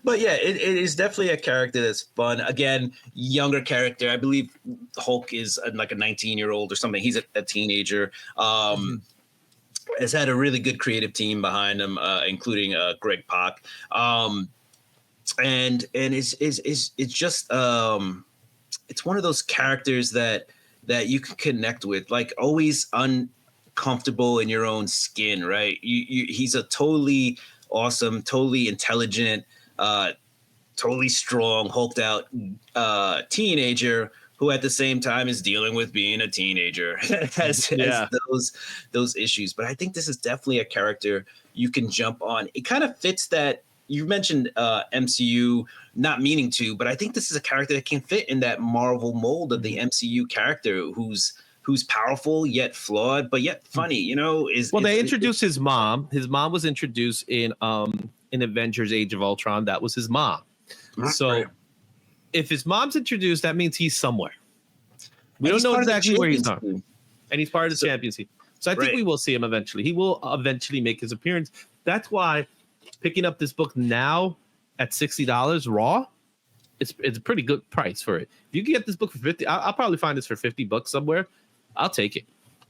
But yeah, it is definitely a character that's fun. Again, younger character. I believe Hulk is like a 19-year-old or something. He's a teenager. Has had a really good creative team behind him, including Greg Pak. And it's just it's one of those characters that you can connect with, like always uncomfortable in your own skin, right? He's a totally awesome, totally intelligent, totally strong, hulked out teenager who at the same time is dealing with being a teenager, has those issues. But I think this is definitely a character you can jump on. It kind of fits that. You mentioned MCU not meaning to, but I think this is a character that can fit in that Marvel mold of the MCU character who's powerful yet flawed, but yet funny. You know, they introduced his mom. His mom was introduced in Avengers: Age of Ultron. That was his mom. So if his mom's introduced, that means he's somewhere. We don't know exactly where he's from, and he's part of the Champions team. So I think we will see him eventually. He will eventually make his appearance. That's why picking up this book now at $60 raw, it's a pretty good price for it. If you can get this book for $50, I'll probably find this for $50 somewhere. I'll take it.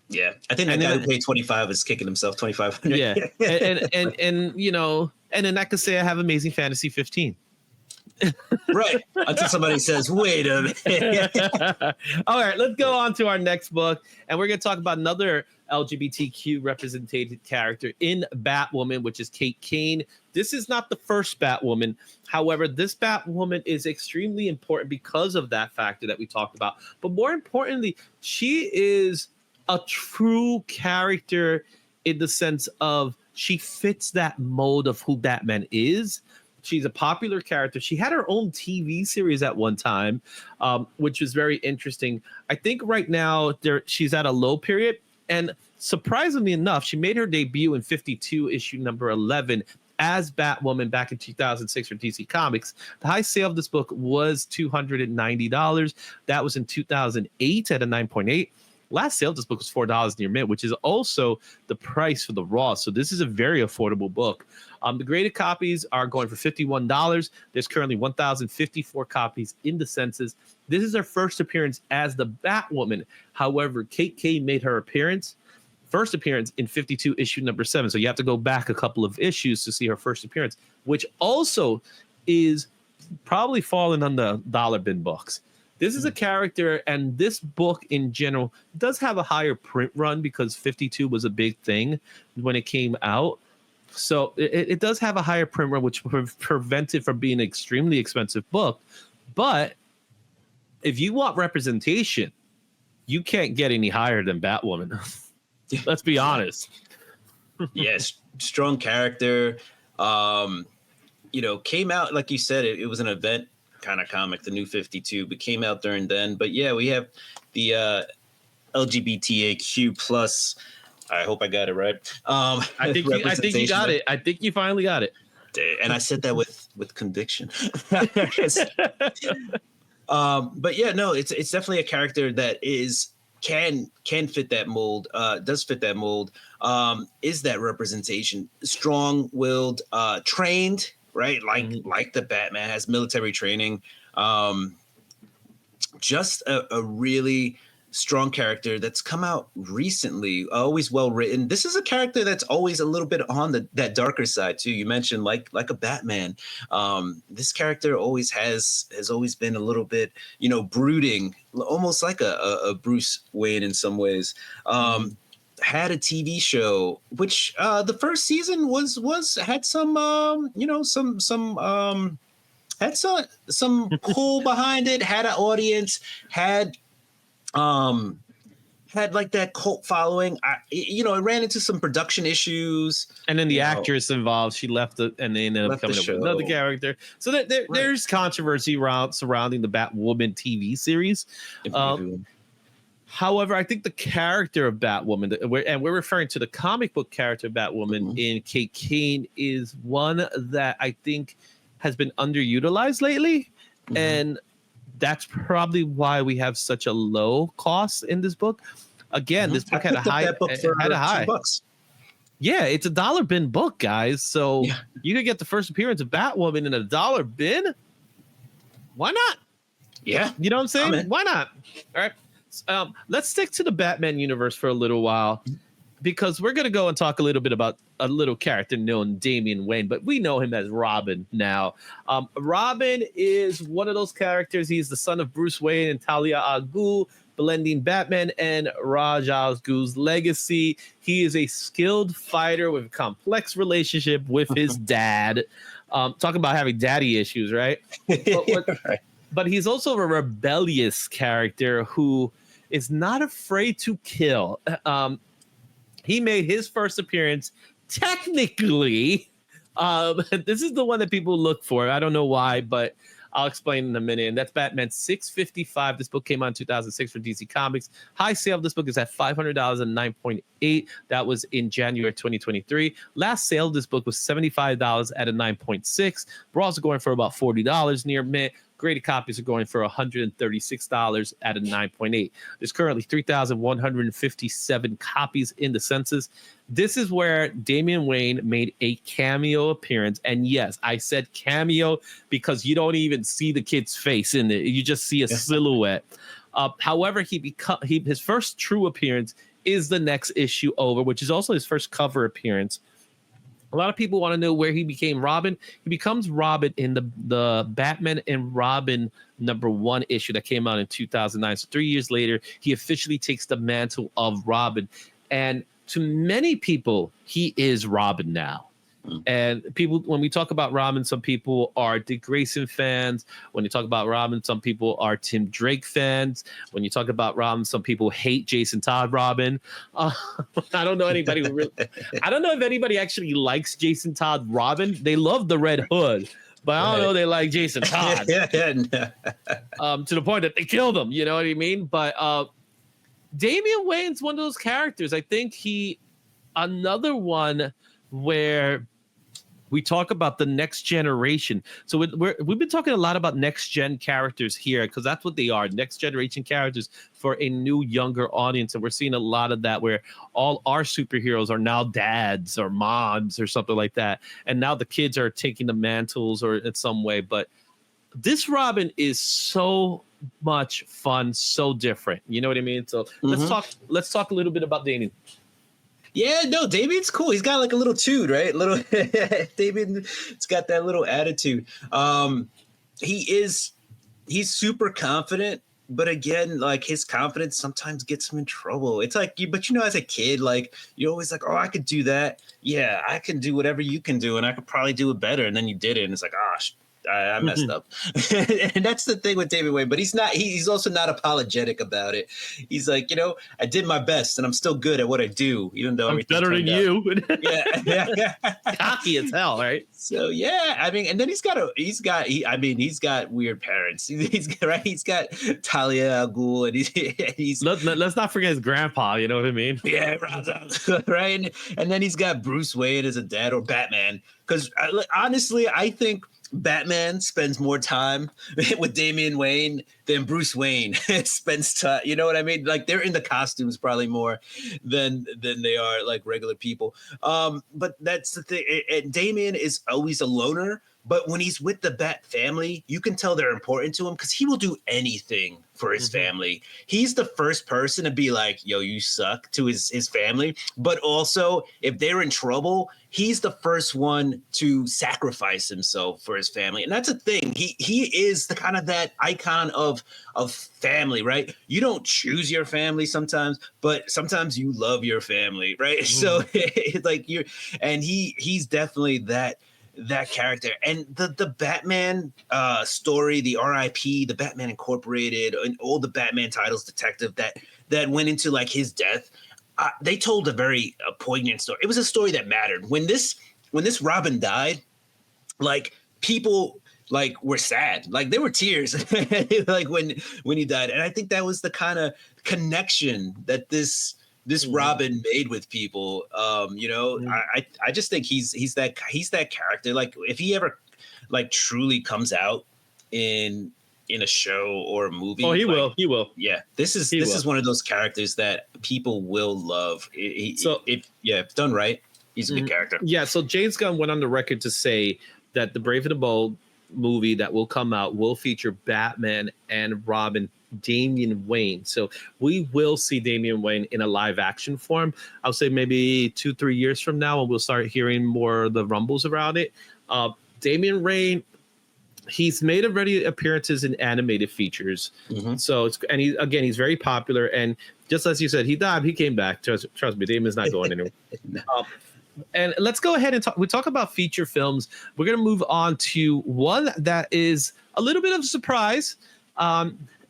Yeah, I think that guy who paid $25 is kicking himself. $2,500. Yeah, and you know, and then I could say I have Amazing Fantasy 15. Right, until somebody says, "Wait a minute." All right, let's go on to our next book, and we're going to talk about another LGBTQ represented character in Batwoman, which is Kane. This is not the first Batwoman. However, this Batwoman is extremely important because of that factor that we talked about. But more importantly, she is a true character in the sense of she fits that mold of who Batman is. She's a popular character. She had her own TV series at one time, which was very interesting. I think right now she's at a low period. And surprisingly enough, she made her debut in 52 issue number 11 as Batwoman back in 2006 for DC Comics. The high sale of this book was $290. That was in 2008 at a 9.8. Last sale of this book was $4 near mint, which is also the price for the raw. So this is a very affordable book. The graded copies are going for $51. There's currently 1,054 copies in the census. This is her first appearance as the Batwoman. However, Kane made her first appearance in 52 issue number 7. So you have to go back a couple of issues to see her first appearance, which also is probably falling on the dollar bin books. This is a character, and this book in general does have a higher print run because 52 was a big thing when it came out. So it does have a higher print run, which prevents it from being an extremely expensive book. But if you want representation, you can't get any higher than Batwoman. Let's be honest. Yes, strong character. Came out, like you said, it was an event kind of comic, the New 52, but came out during then. But yeah, we have the LGBTQ plus. I hope I got it right. I think you got it. I think you finally got it. And I said that with conviction. But yeah, no, it's definitely a character that can fit that mold. Does fit that mold. Is that representation? Strong-willed, trained, right? Like the Batman, has military training. Just a really strong character that's come out recently, always well written. This is a character that's always a little bit on that darker side too. You mentioned like a Batman. This character has always been a little bit, brooding, almost like a Bruce Wayne in some ways. Had a TV show, which the first season had some had some pull behind it, had an audience, had like that cult following. It ran into some production issues. And then the actress involved, she left and they ended up coming up with another character. So there's controversy surrounding the Batwoman TV series. However, I think the character of Batwoman, and we're referring to the comic book character of Batwoman in Kane, is one that I think has been underutilized lately. And that's probably why we have such a low cost in this book. Again, this book had a high. $2. Yeah, it's a dollar bin book, guys. So you could get the first appearance of Batwoman in a dollar bin. Why not? Yeah, you know what I'm saying? Why not? All right. Let's stick to the Batman universe for a little while, because we're going to go and talk a little bit about a little character known Damien Wayne, but we know him as Robin now. Robin is one of those characters. He's the son of Bruce Wayne and Talia al Ghul, blending Batman and Ra's al Ghul's legacy. He is a skilled fighter with a complex relationship with his dad. Talk about having daddy issues, right? but he's also a rebellious character who is not afraid to kill. He made his first appearance technically. This is the one that people look for. I don't know why, but I'll explain in a minute. And that's Batman 655. This book came out in 2006 for DC Comics. High sale of this book is at $500 and 9.8. That was in January 2023. Last sale of this book was $75 at a 9.6. We're also going for about $40 near mint. Graded copies are going for $136 at a 9.8. There's currently 3,157 copies in the census. This is where Damian Wayne made a cameo appearance. And yes, I said cameo because you don't even see the kid's face in it. You just see a silhouette. However, his first true appearance is the next issue over, which is also his first cover appearance. A lot of people want to know where he became Robin. He becomes Robin in the Batman and Robin #1 issue that came out in 2009. So 3 years later, he officially takes the mantle of Robin. And to many people, he is Robin now. And people, when we talk about Robin, some people are Dick Grayson fans. When you talk about Robin, some people are Tim Drake fans. When you talk about Robin, some people hate Jason Todd Robin. I don't know anybody who really. I don't know if anybody actually likes Jason Todd Robin. They love the Red Hood, but I don't know they like Jason Todd. To the point that they killed him. You know what I mean? But Damian Wayne's one of those characters. I think another one where we talk about the next generation. So we've been talking a lot about next gen characters here because that's what they are, next generation characters for a new, younger audience. And we're seeing a lot of that where all our superheroes are now dads or moms or something like that. And now the kids are taking the mantles or in some way. But this Robin is so much fun, so different. You know what I mean? So let's talk a little bit about Damien. Yeah, no, Damien's cool. He's got like a little tude, right? Damien's got that little attitude. He's super confident, but again, like his confidence sometimes gets him in trouble. It's like, but as a kid, like you're always like, oh, I could do that. Yeah, I can do whatever you can do, and I could probably do it better. And then you did it, and it's like, I messed up. And that's the thing with Damian Wayne, but he's also not apologetic about it. He's like, I did my best and I'm still good at what I do, even though I'm better than you. Yeah. Cocky as hell, right? So yeah, I mean, and then he's got weird parents. He's got Talia al Ghul, and he's let's not forget his grandpa, you know what I mean? Yeah, right. And then he's got Bruce Wayne as a dad, or Batman. Because honestly, I think Batman spends more time with Damian Wayne than Bruce Wayne spends time. You know what I mean? Like they're in the costumes probably more than they are like regular people. But that's the thing. And Damian is always a loner. But when he's with the Bat family, you can tell they're important to him because he will do anything for his family. He's the first person to be like, yo, you suck to his family. But also, if they're in trouble, he's the first one to sacrifice himself for his family. And that's a thing. He is the kind of that icon of family, right? You don't choose your family sometimes, but sometimes you love your family, right? So it's like he's definitely that character. And the Batman story, the RIP, the Batman Incorporated, and all the Batman titles, detective that went into like his death, they told a very poignant story. It was a story that mattered. When this Robin died, like people like were sad, like there were tears like when he died. And I think that was the kind of connection that this Robin made with people. I just think he's that character. Like if he ever like truly comes out in a show or a movie, he will. Yeah, this is one of those characters that people will love. If done right, he's a good character. Yeah. So James Gunn went on the record to say that the Brave and the Bold movie that will come out will feature Batman and Robin, Damian Wayne. So we will see Damian Wayne in a live action form. I'll say maybe 2-3 years from now, and we'll start hearing more of the rumbles around it. Damian Wayne, he's made already appearances in animated features. So he's very popular. And just as you said, he died, he came back. Trust me, Damian's not going anywhere. And let's go ahead and talk. We talk about feature films. We're going to move on to one that is a little bit of a surprise,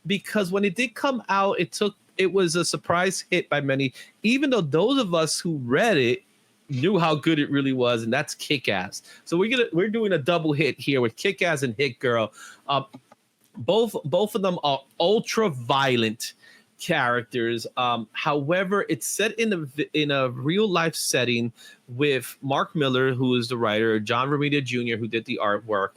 because when it did come out, it was a surprise hit by many, even though those of us who read it knew how good it really was, and that's Kick-Ass. So we're doing a double hit here with Kick-Ass and Hit Girl. Both of them are ultra violent characters. However, it's set in a real life setting with Mark Miller, who is the writer, John Romita Jr., who did the artwork.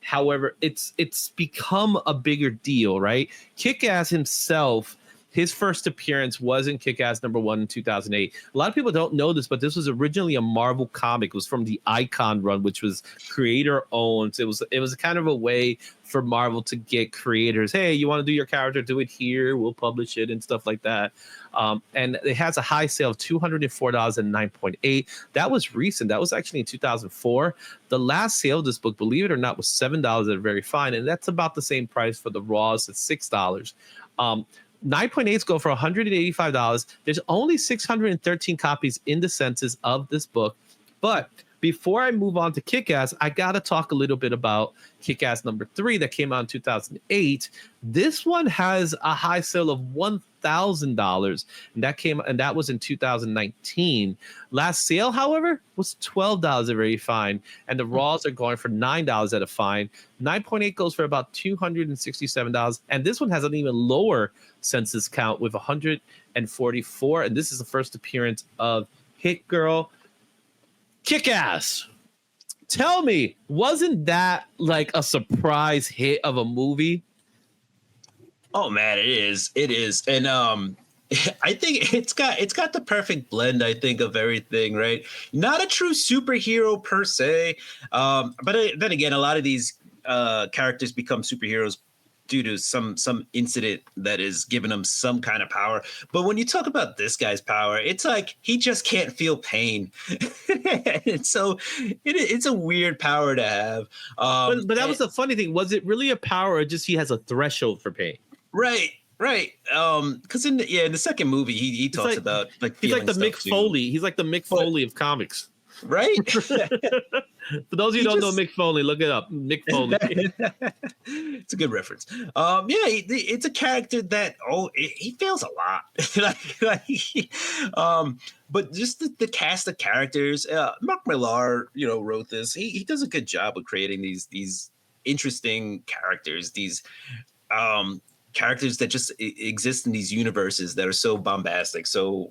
However, it's become a bigger deal, right? Kick-Ass himself, his first appearance was in Kick-Ass #1 in 2008. A lot of people don't know this, but this was originally a Marvel comic. It was from the Icon run, which was creator owned. It was kind of a way for Marvel to get creators. Hey, you want to do your character? Do it here. We'll publish it and stuff like that. And it has a high sale of $204 and 9.8. That was recent. That was actually in 2004. The last sale of this book, believe it or not, was $7 at Very Fine, and that's about the same price for the Raws at $6. 9.8s go for $185. There's only 613 copies in the census of this book. But before I move on to Kick-Ass, I got to talk a little bit about Kick-Ass #3 that came out in 2008. This one has a high sale of $1,000, and that was in 2019. Last sale, however, was $12 at Very Fine, and the Raws are going for $9 at a Fine. 9.8 goes for about $267, and this one has an even lower census count with 144, and this is the first appearance of Hit Girl. Kick-Ass. Tell me, wasn't that like a surprise hit of a movie? Oh man, it is. It is. And I think it's got the perfect blend, I think, of everything, right? Not a true superhero per se. But then again, a lot of these characters become superheroes due to some incident that is giving him some kind of power. But when you talk about this guy's power, it's like he just can't feel pain. And so it's a weird power to have. But that was the funny thing. Was it really a power, or just he has a threshold for pain? Right. Because in the second movie, he talks about like he's like the Mick too. Foley. He's like the Mick Foley of comics. Right. For those of you who don't know Mick Foley, look it up. Mick Foley. It's a good reference. It's a character that he fails a lot. But just the cast of characters. Mark Millar, wrote this. He does a good job of creating these interesting characters. These characters that just exist in these universes that are so bombastic, so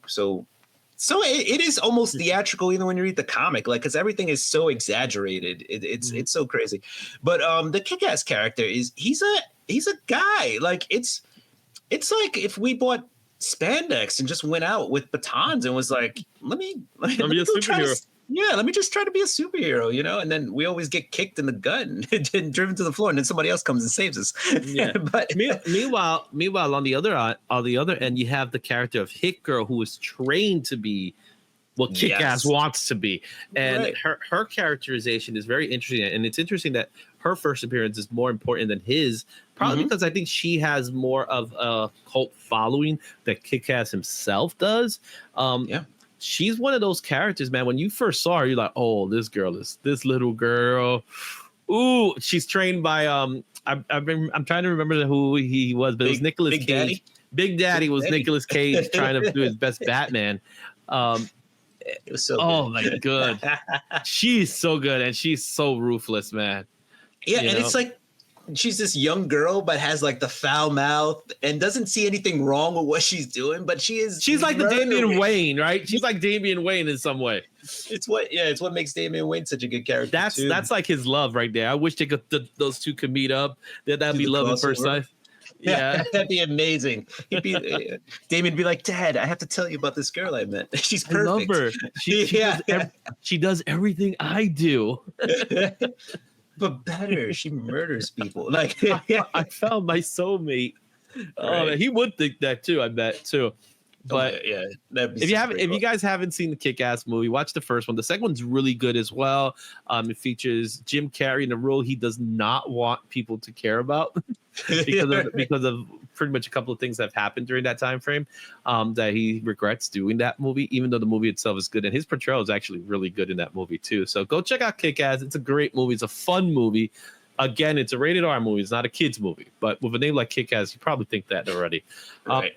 it is almost theatrical even when you read the comic, like, because everything is so exaggerated. It's so crazy. But the Kick-Ass character he's a guy. Like it's like if we bought spandex and just went out with batons and was like, let me be a superhero. Let me just try to be a superhero, and then we always get kicked in the gut and driven to the floor, and then somebody else comes and saves us. Yeah. But meanwhile, on the other end, you have the character of Hit Girl, who is trained to be what Kick-Ass wants to be, and her characterization is very interesting. And it's interesting that her first appearance is more important than his, probably because I think she has more of a cult following that Kick-Ass himself does. She's one of those characters, man. When you first saw her, you're like, oh, this little girl. Ooh, she's trained by I'm trying to remember who he was, but it was Nicolas Cage. Daddy? Big Daddy was Nicolas Cage trying to do his best Batman. It was so good. Oh my god. She's so good, and she's so ruthless, man. Yeah, and it's like she's this young girl, but has like the foul mouth and doesn't see anything wrong with what she's doing. But she's like the Damian Wayne, right? She's like Damian Wayne in some way. It's what makes Damian Wayne such a good character. That's like his love right there. I wish those two could meet up. That'd be love at first sight. Yeah, that'd be amazing. Damien would be like, Dad, I have to tell you about this girl I met. She's perfect. I love her. She does everything I do. But better, she murders people. Like I found my soulmate. Oh, man, he would think that too. I bet too. But if you guys haven't seen the Kick-Ass movie, watch the first one. The second one's really good as well. It features Jim Carrey in a role he does not want people to care about because of pretty much a couple of things that have happened during that time frame that he regrets doing that movie, even though the movie itself is good. And his portrayal is actually really good in that movie too. So go check out Kick-Ass. It's a great movie. It's a fun movie. Again, it's a rated R movie. It's not a kid's movie. But with a name like Kick-Ass, you probably think that already. Right.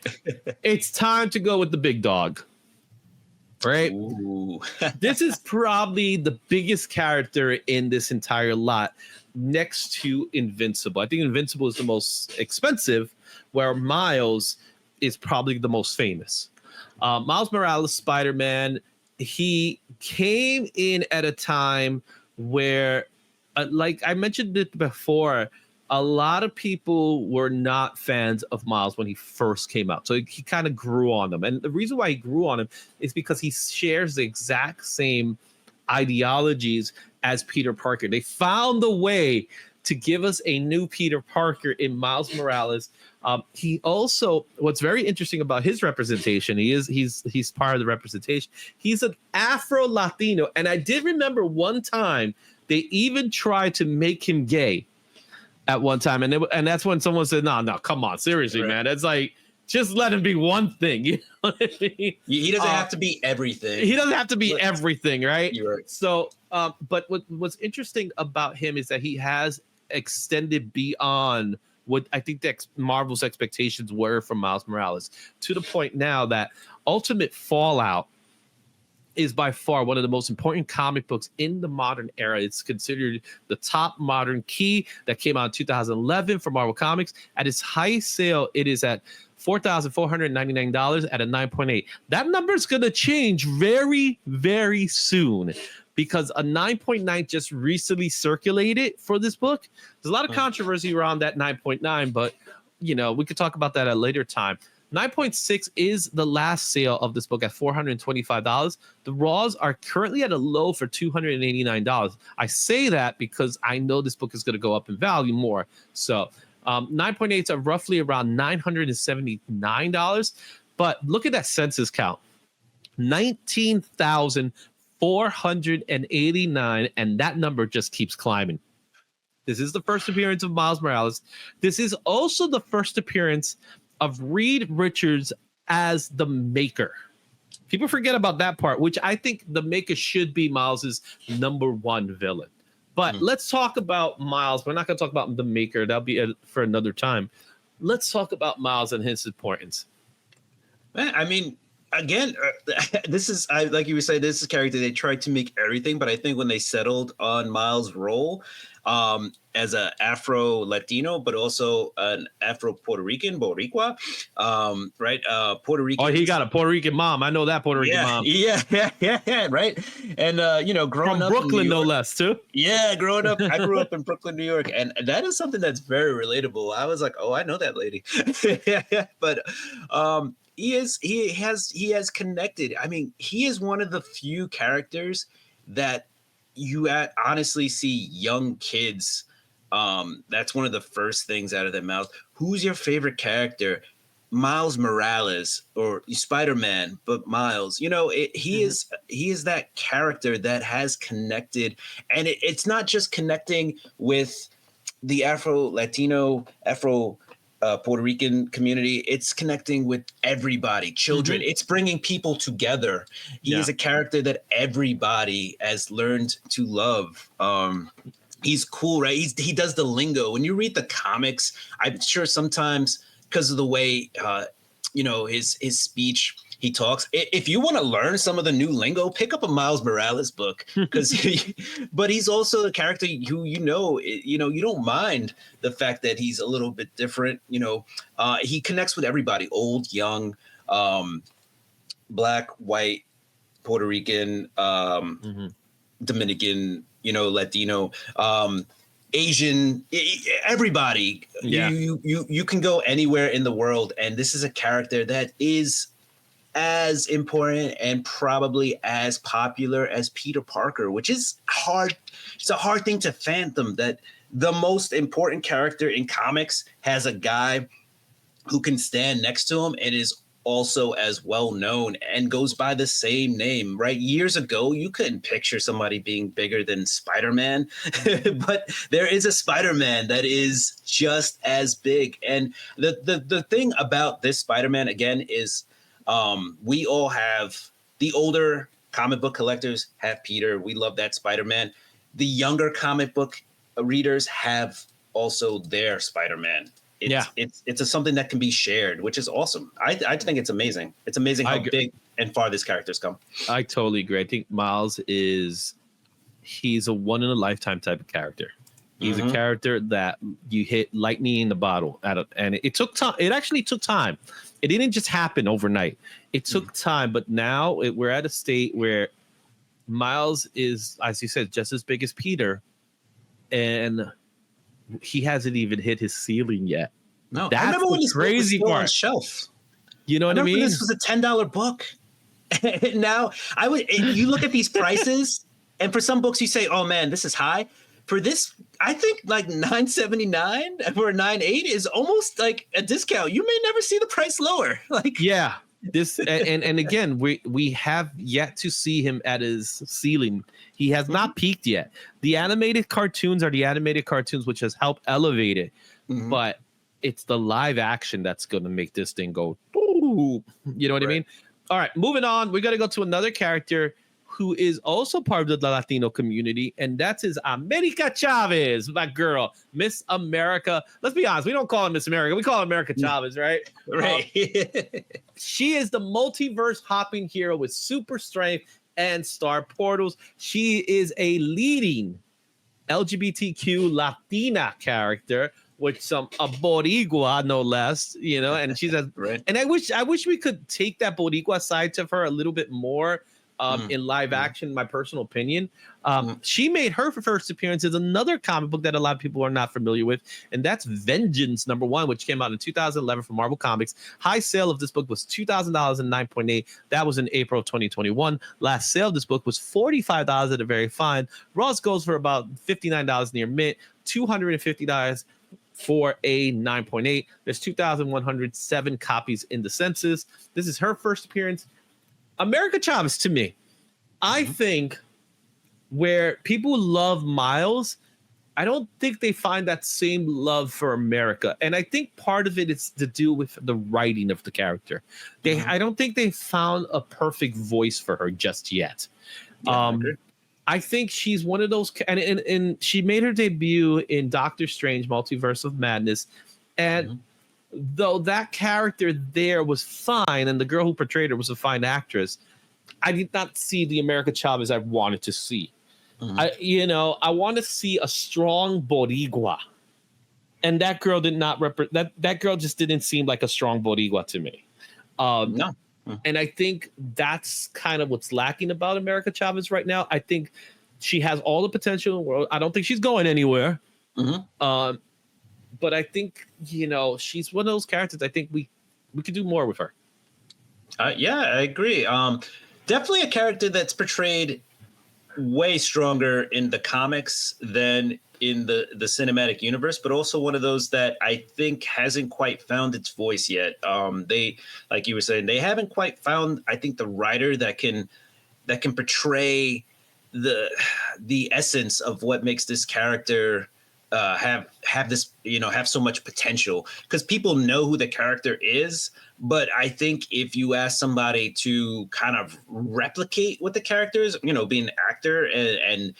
It's time to go with the big dog. Right? This is probably the biggest character in this entire lot next to Invincible. I think Invincible is the most expensive, where Miles is probably the most famous. Miles Morales, Spider-Man, he came in at a time where, like I mentioned it before, a lot of people were not fans of Miles when he first came out. So he kind of grew on them. And the reason why he grew on him is because he shares the exact same ideologies as Peter Parker. They found a way to give us a new Peter Parker in Miles Morales. He also, what's very interesting about his representation, he's part of the representation. He's an Afro-Latino. And I did remember one time they even tried to make him gay at one time, and that's when someone said, "No, come on, seriously, right, man. It's like just let him be one thing." You know what I mean? He doesn't have to be everything. He doesn't have to be everything, right? You're right. So, but what's interesting about him is that he has extended beyond what I think that Marvel's expectations were from Miles Morales, to the point now that Ultimate Fallout is by far one of the most important comic books in the modern era. It's considered the top modern key that came out in 2011 for Marvel Comics. At its highest sale, it is at $4,499 at a 9.8. That number is going to change very, very soon, because a 9.9 just recently circulated for this book. There's a lot of controversy around that 9.9, but we could talk about that at a later time. 9.6 is the last sale of this book at $425. The Raws are currently at a low for $289. I say that because I know this book is going to go up in value more. So 9.8s are roughly around $979. But look at that census count. 19,489, and that number just keeps climbing. This is the first appearance of Miles Morales. This is also the first appearance of Reed Richards as the Maker. People forget about that part, which I think the Maker should be Miles's number one villain. But let's talk about Miles. We're not going to talk about the Maker. That'll be for another time. Let's talk about Miles and his importance. Man, I mean, again, this is, like you were saying, this is a character they tried to make everything, but I think when they settled on Miles' role as an Afro-Latino, but also an Afro-Puerto Rican, Boricua, right? Puerto Rican. Oh, he got a Puerto Rican mom. I know that Puerto Rican mom. Yeah, right? And, growing up Brooklyn, in New York, no less, too. Yeah, growing up, I grew up in Brooklyn, New York, and that is something that's very relatable. I was like, oh, I know that lady. But he has connected. I mean, he is one of the few characters that you honestly see young kids. That's one of the first things out of their mouth. Who's your favorite character? Miles Morales or Spider-Man, but Miles. He is that character that has connected, and it's not just connecting with the Afro-Latino, Puerto Rican community. It's connecting with everybody, children. It's bringing people together. He is a character that everybody has learned to love. He's cool, right? He does the lingo. When you read the comics, I'm sure sometimes because of the way, his speech, he talks. If you want to learn some of the new lingo, pick up a Miles Morales book, but he's also the character who you don't mind the fact that he's a little bit different. He connects with everybody, old, young, black, white, Puerto Rican, Dominican, Latino, Asian, everybody. Yeah. You can go anywhere in the world, and this is a character that is as important and probably as popular as Peter Parker, which is hard. It's a hard thing to fathom, that the most important character in comics has a guy who can stand next to him and is also as well known and goes by the same name, right? Years ago, you couldn't picture somebody being bigger than Spider-Man, but there is a Spider-Man that is just as big. And the thing about this Spider-Man, again, is we all have the older comic book collectors have Peter. We love that Spider-Man. The younger comic book readers have also their Spider-Man. It's something that can be shared, which is awesome. I think it's amazing. It's amazing how big and far this character's come. I totally agree. I think Miles he's a one in a lifetime type of character. He's a character that you hit lightning in the bottle and it took time. It actually took time. It didn't just happen overnight. It took time, but now we're at a state where Miles is, as you said, just as big as Peter, and he hasn't even hit his ceiling yet. No, that's I remember when this crazy book was still part. on shelf. You know what I mean? This was a $10 book. Now you look at these prices, and for some books you say, "Oh man, this is high." For this, I think like $9.79 for a 9.8 is almost like a discount. You may never see the price lower. Like, yeah, this and again, we have yet to see him at his ceiling. He has not peaked yet. The animated cartoons are the animated cartoons, which has helped elevate it, but it's the live action that's going to make this thing go. Ooh, you know what I mean? All right, moving on. We got to go to another character who is also part of the Latino community, and that's his America Chavez, my girl, Miss America. Let's be honest, we don't call her Miss America. We call her America Chavez, right? Right. She is the multiverse hopping hero with super strength and star portals. She is a leading LGBTQ Latina character with a Boricua, no less, you know, and she's right. And I wish we could take that Boricua side to her a little bit more. In live action, my personal opinion. She made her first appearance as another comic book that a lot of people are not familiar with, and that's Vengeance #1, which came out in 2011 from Marvel Comics. High sale of this book was $2,000 and 9.8. That was in April of 2021. Last sale of this book was $45 at a very fine. Ross goes for about $59 near mint, $250 for a 9.8. There's 2,107 copies in the census. This is her first appearance. America Chavez, to me, I think where people love Miles, I don't think they find that same love for America. And I think part of it is to do with the writing of the character. I don't think they found a perfect voice for her just yet. I think she's one of those, and she made her debut in Doctor Strange, Multiverse of Madness. And though that character there was fine, and the girl who portrayed her was a fine actress, I did not see the America Chavez I wanted to see. I want to see a strong Boricua, and that girl did not represent. That girl just didn't seem like a strong Boricua to me. No, and I think that's kind of what's lacking about America Chavez right now. I think she has all the potential in the world. I don't think she's going anywhere. But I think, she's one of those characters. I think we could do more with her. Yeah, I agree. Definitely a character that's portrayed way stronger in the comics than in the cinematic universe, but also one of those that I think hasn't quite found its voice yet. They, like you were saying, they haven't quite found, I think, the writer that can portray the essence of what makes this character have this, have so much potential, because people know who the character is. But I think if you ask somebody to kind of replicate what the character is, be an actor and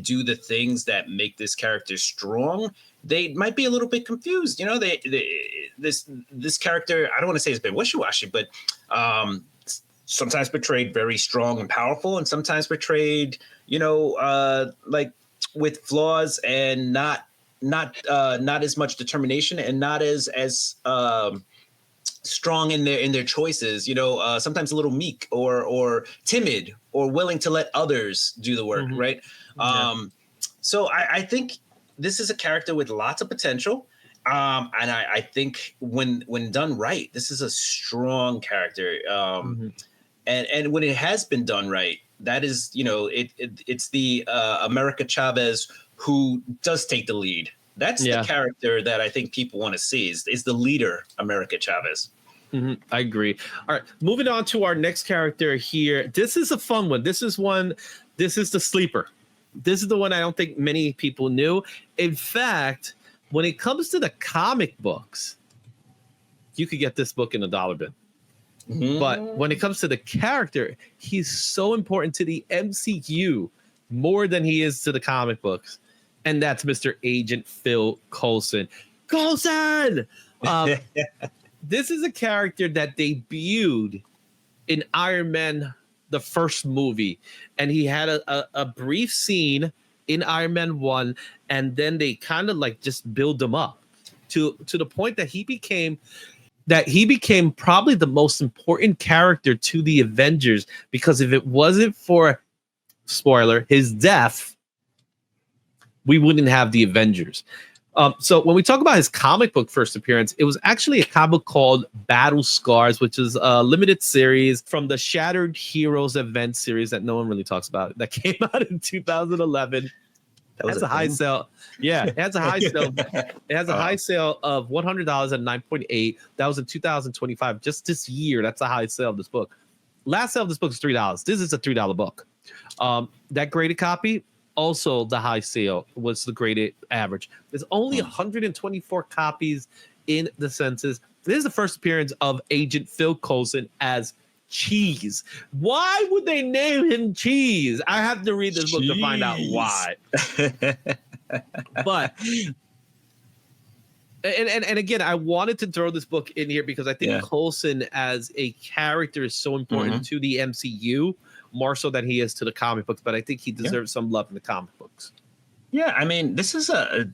do the things that make this character strong, they might be a little bit confused. This character, I don't want to say it's been wishy-washy, but sometimes portrayed very strong and powerful, and sometimes portrayed, like with flaws and not as much determination and not as strong in their choices, sometimes a little meek or timid or willing to let others do the work. Right. So I think this is a character with lots of potential. And I think when done right, this is a strong character. And when it has been done right, that is, it's the America Chavez who does take the lead. That's the character that I think people want to see is the leader, America Chavez. I agree. All right, moving on to our next character here. This is a fun one. This is the sleeper. This is the one I don't think many people knew. In fact, when it comes to the comic books, you could get this book in a dollar bin. But when it comes to the character, he's so important to the MCU more than he is to the comic books. And that's Mr. Agent Phil Coulson. Coulson! This is a character that debuted in Iron Man, the first movie. And he had a brief scene in Iron Man 1. And then they kind of like just build him up to the point that he became probably the most important character to the Avengers, because if it wasn't for, spoiler, his death, we wouldn't have the Avengers. So when we talk about his comic book first appearance, it was actually a comic book called Battle Scars, which is a limited series from the Shattered Heroes event series that no one really talks about, that came out in 2011. It has a high sale. Yeah, it has a high sale. It has a high sale of $100 at 9.8. That was in 2025. Just this year, that's a high sale of this book. Last sale of this book is $3. This is a $3 book. That graded copy, also the high sale was the graded average. There's only 124 copies in the census. This is the first appearance of Agent Phil Coulson as Cheese. Why would they name him Cheese? I have to read this book to find out why. But and again, I wanted to throw this book in here because I think Coulson as a character is so important to the MCU, more so than he is to the comic books. But I think he deserves some love in the comic books. Yeah, I mean, this is a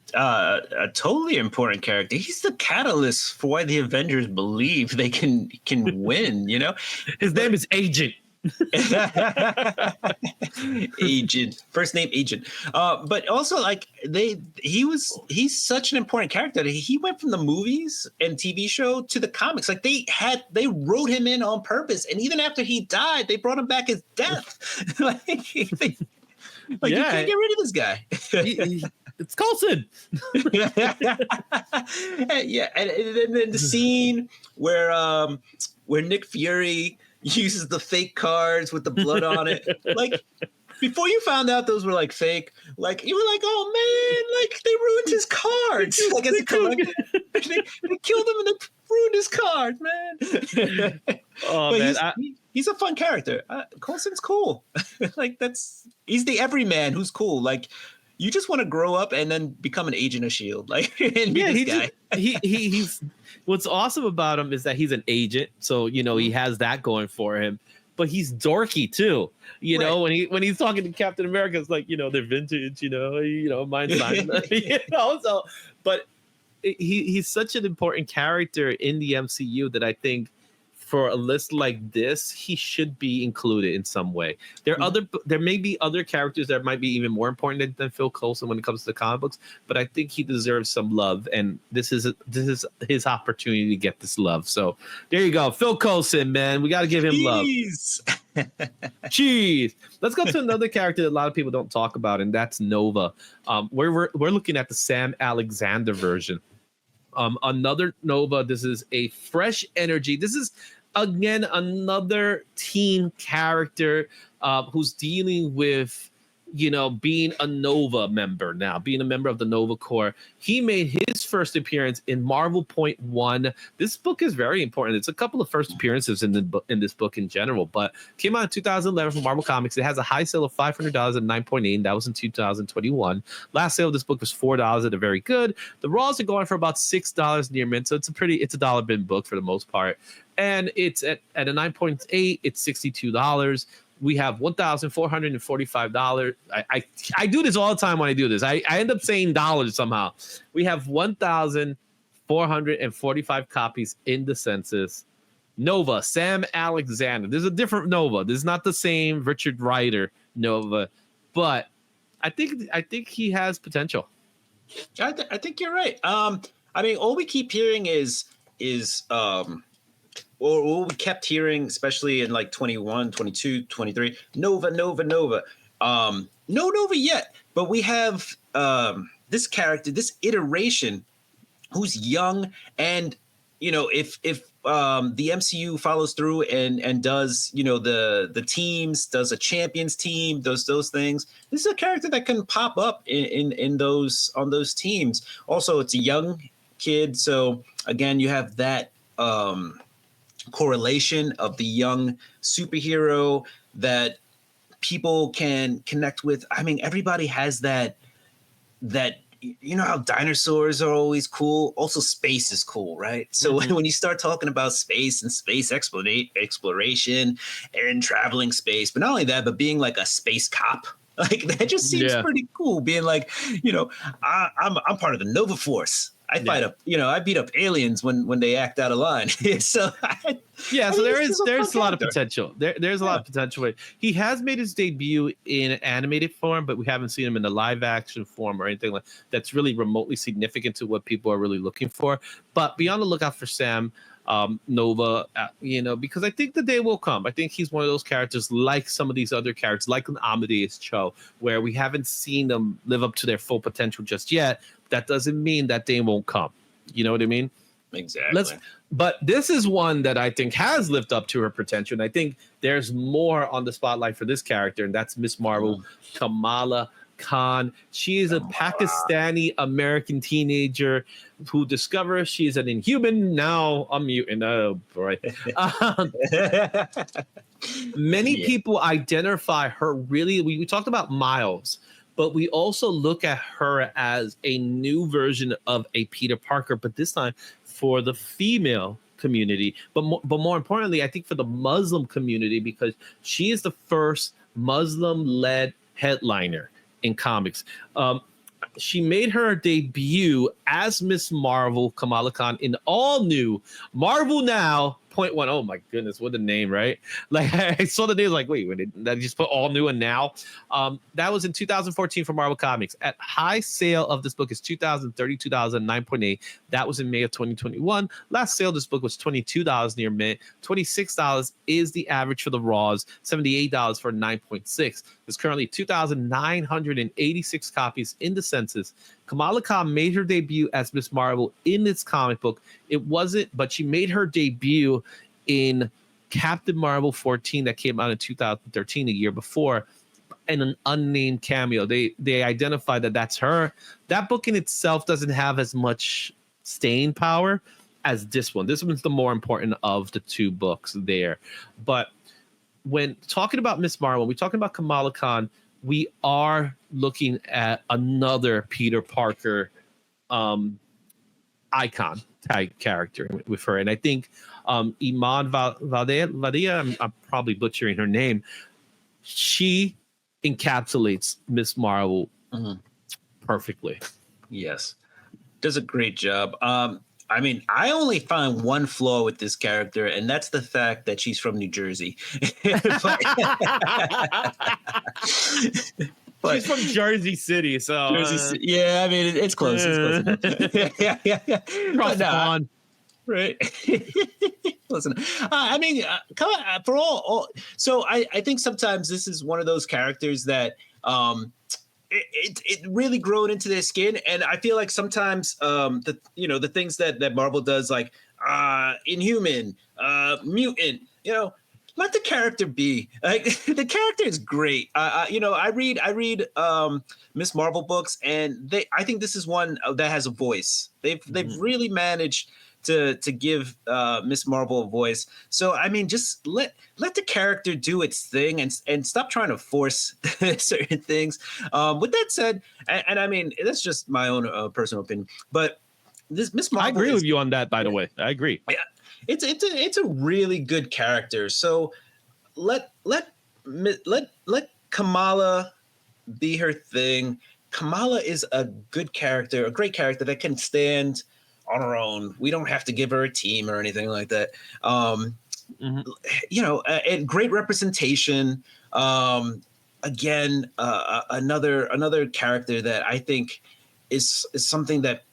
totally important character. He's the catalyst for why the Avengers believe they can win. You know, his name is Agent. Agent, first name Agent. But also, like he's such an important character that he went from the movies and TV show to the comics. Like they wrote him in on purpose, and even after he died, they brought him back as Death. Like you can't get rid of this guy. It's Coulson. Yeah, and then the scene where Nick Fury uses the fake cards with the blood on it. Like before you found out those were like fake, like you were like, oh man, like they ruined his cards. Like as a collector, they killed him and they ruined his card, man. Oh but man, he's a fun character. Coulson's cool. Like he's the everyman who's cool. Like you just want to grow up and then become an agent of S.H.I.E.L.D. Like and be this guy. He's what's awesome about him is that he's an agent, so you know he has that going for him. But he's dorky too. You know, when he's talking to Captain America, it's like, you know, they're vintage. You know, mine's fine. You know, so but he's such an important character in the MCU that I think for a list like this, he should be included in some way. There may be other characters that might be even more important than Phil Coulson when it comes to the comic books, but I think he deserves some love, and this is his opportunity to get this love. So there you go, Phil Coulson, man. We got to give him love. Cheese. Let's go to another character that a lot of people don't talk about, and that's Nova. We're looking at the Sam Alexander version. Another Nova. This is a fresh energy. This is again another teen character who's dealing with, you know, being a Nova member now, being a member of the Nova Corps. He made his first appearance in Marvel Point 1. This book is very important. It's a couple of first appearances in this book in general, but came out in 2011 from Marvel Comics. It has a high sale of $500 at 9.8. That was in 2021. Last sale of this book was $4 at a very good. The raws are going for about $6 near mint, so it's a dollar bin book for the most part. And it's at a 9.8. It's $62. We have $1,445. I do this all the time when I do this. I end up saying dollars somehow. We have 1,445 copies in the census. Nova, Sam Alexander. There's a different Nova. This is not the same Richard Rider Nova, but I think he has potential. I think you're right. I mean, all we keep hearing is or what we kept hearing, especially in like 21, 22, 23, Nova. No Nova yet, but we have this character, this iteration who's young and if the MCU follows through and does, the teams, does a champions team, does those things, this is a character that can pop up in those, on those teams. Also, it's a young kid, so again, you have that correlation of the young superhero that people can connect with. I mean, everybody has that how dinosaurs are always cool. Also, space is cool, right? So when you start talking about space and space exploration and traveling space, but not only that, but being like a space cop, like that just seems pretty cool. Being like, I'm part of the Nova Force. I fight up, I beat up aliens when they act out of line. So there's a lot of potential. There's a lot of potential. He has made his debut in an animated form, but we haven't seen him in the live action form or anything like that's really remotely significant to what people are really looking for. But be on the lookout for Sam Nova, because I think the day will come. I think he's one of those characters like some of these other characters, like an Amadeus Cho, where we haven't seen them live up to their full potential just yet. That doesn't mean that day won't come. You know what I mean? Exactly. But this is one that I think has lived up to her potential. And I think there's more on the spotlight for this character, and that's Miss Marvel, Kamala Khan. She is a Pakistani American teenager who discovers she's an Inhuman, now a mutant. Oh boy. Many people identify her really. We talked about Miles, but we also look at her as a new version of a Peter Parker, but this time for the female community. But more importantly, I think for the Muslim community, because she is the first Muslim-led headliner in comics. She made her debut as Miss Marvel, Kamala Khan, in the all-new Marvel Now .1. Oh my goodness, what a name, right? Like I saw the name, like, wait, did that just put all new and now? That was in 2014 for Marvel Comics. At high sale of this book is $2,030, $9.8. That was in May of 2021. Last sale of this book was $22 near mint. $26 is the average for the Raws, $78 for 9.6. There's currently 2,986 copies in the census. Kamala Khan made her debut as Miss Marvel in this comic book. It wasn't, but she made her debut in Captain Marvel 14 that came out in 2013, a year before, in an unnamed cameo. They identified that that's her. That book in itself doesn't have as much staying power as this one. This one's the more important of the two books there. But when talking about Miss Marvel, we're talking about Kamala Khan, we are looking at another Peter Parker icon type character with her. And I think Iman Vadia, I'm probably butchering her name, she encapsulates Miss Marvel perfectly. Yes. Does a great job. I mean, I only find one flaw with this character, and that's the fact that she's from New Jersey. But she's from Jersey City, so yeah, I mean, it's close. It's close enough. yeah. Cross the pond. Right. Listen, I mean, for all. So I think sometimes this is one of those characters that it really grown into their skin, and I feel like sometimes the things that Marvel does, like Inhuman, mutant, let the character be. Like the character is great. I read Miss Marvel books, and I think this is one that has a voice. They've really managed to give Miss Marvel a voice. So I mean, just let the character do its thing and stop trying to force certain things. With that said, and I mean, that's just my own personal opinion, but this Miss Marvel, I agree with you on that. By the way, I agree. Yeah, it's a really good character. So let Kamala be her thing. Kamala is a good character, a great character that can stand on her own. We don't have to give her a team or anything like that. And great representation. Again, another character that I think is something that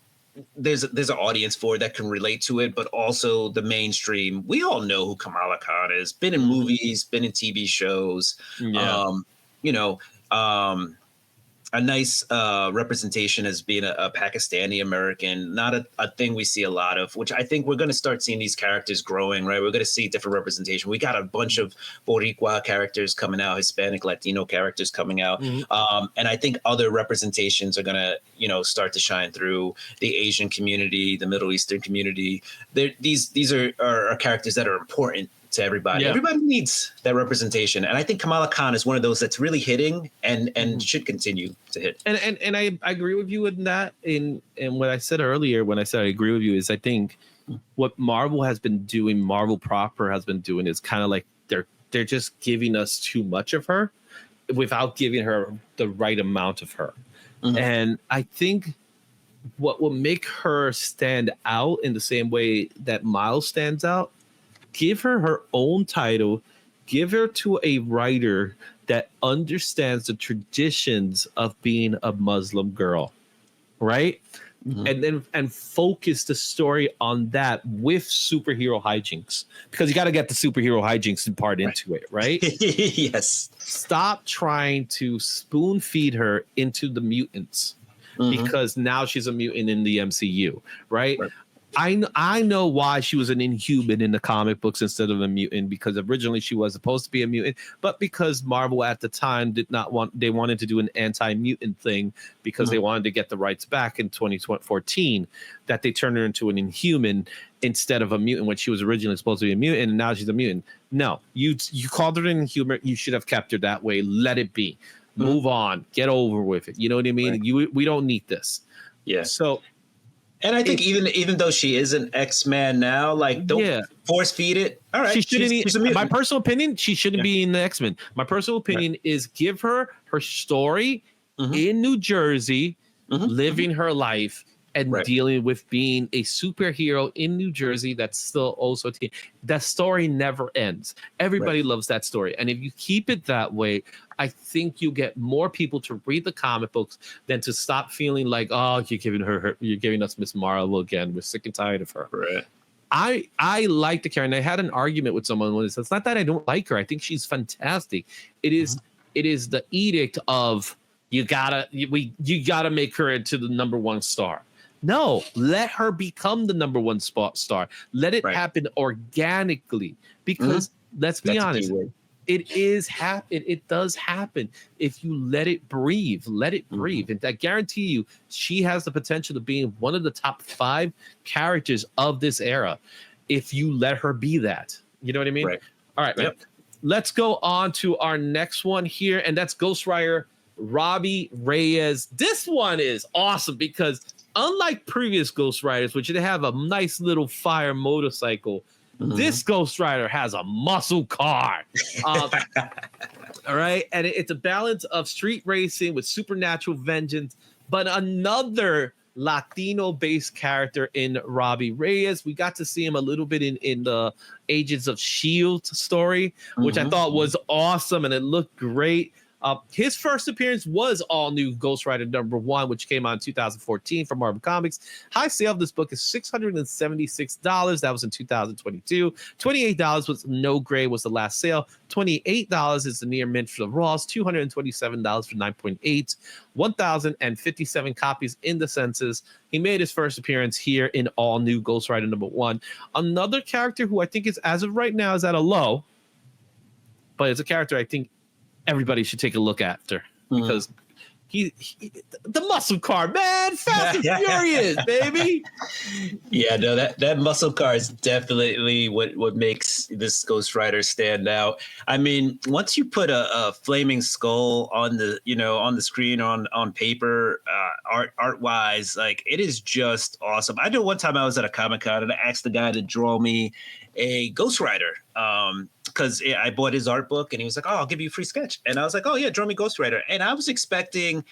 there's an audience for that can relate to it, but also the mainstream. We all know who Kamala Khan is. Been in movies, been in TV shows. Yeah. nice representation as being a Pakistani American, not a thing we see a lot of, which I think we're going to start seeing these characters growing, right? We're going to see different representation. We got a bunch of Boricua characters coming out, Hispanic, Latino characters coming out. And I think other representations are going to, start to shine through the Asian community, the Middle Eastern community. These are characters that are important to everybody. Yeah. Everybody needs that representation. And I think Kamala Khan is one of those that's really hitting and should continue to hit. And I agree with you in that. In what I said earlier, when I said I agree with you, is I think what Marvel has been doing, Marvel proper has been doing, is kind of like they're just giving us too much of her without giving her the right amount of her. And I think what will make her stand out in the same way that Miles stands out, give her her own title, give her to a writer that understands the traditions of being a Muslim girl, right? And focus the story on that with superhero hijinks, because you got to get the superhero hijinks part into it, right? Yes. Stop trying to spoon feed her into the mutants because now she's a mutant in the MCU, right? I know why she was an Inhuman in the comic books instead of a mutant, because originally she was supposed to be a mutant, but because Marvel at the time they wanted to do an anti-mutant thing because they wanted to get the rights back in 2014, that they turned her into an Inhuman instead of a mutant when she was originally supposed to be a mutant, and now she's a mutant. No, you called her an Inhuman. You should have kept her that way. Let it be. Move on. Get over with it. You know what I mean? Right. We don't need this. Yeah. So. And I think even though she is an X-Man now, like, don't force feed it. All right, she shouldn't. My personal opinion, she shouldn't be in the X-Men. My personal opinion is give her story in New Jersey, living her life and dealing with being a superhero in New Jersey. That's still also that story never ends. Everybody loves that story, and if you keep it that way, I think you get more people to read the comic books than to stop feeling like, oh, you're giving us Miss Marvel again. We're sick and tired of her. Right. I like the character. And I had an argument with someone when it's not that I don't like her. I think she's fantastic. It is the edict of you gotta make her into the number one star. No, let her become the number one star. Let it happen organically, because let's be honest. It does happen if you let it breathe. Let it breathe. And I guarantee you, she has the potential of being one of the top 5 characters of this era if you let her be that. You know what I mean? Right. All right, man. Let's go on to our next one here, and that's Ghost Rider Robbie Reyes. This one is awesome because unlike previous Ghost Riders, which they have a nice little fire motorcycle, this Ghost Rider has a muscle car. All right. And it's a balance of street racing with supernatural vengeance, but another Latino-based character in Robbie Reyes. We got to see him a little bit in the Agents of S.H.I.E.L.D. story, which I thought was awesome, and it looked great. His first appearance was all new Ghost Rider #1, which came out in 2014 from Marvel Comics. High sale of this book is $676. That was in 2022. $28 was no gray was the last sale. $28 is the near mint for the Raws. $227 for 9.8. 1,057 copies in the census. He made his first appearance here in all new Ghost Rider #1. Another character who I think is, as of right now, is at a low, but it's a character I think everybody should take a look after, because he the muscle car, man, Fast and Furious, baby. Yeah, no, that muscle car is definitely what makes this Ghost Rider stand out. I mean, once you put a flaming skull on the screen on paper, art wise, like, it is just awesome. I know one time I was at a Comic-Con and I asked the guy to draw me a Ghost Rider. Because I bought his art book and he was like, "Oh, I'll give you a free sketch." And I was like, "Oh yeah, draw me Ghost Rider." And I was expecting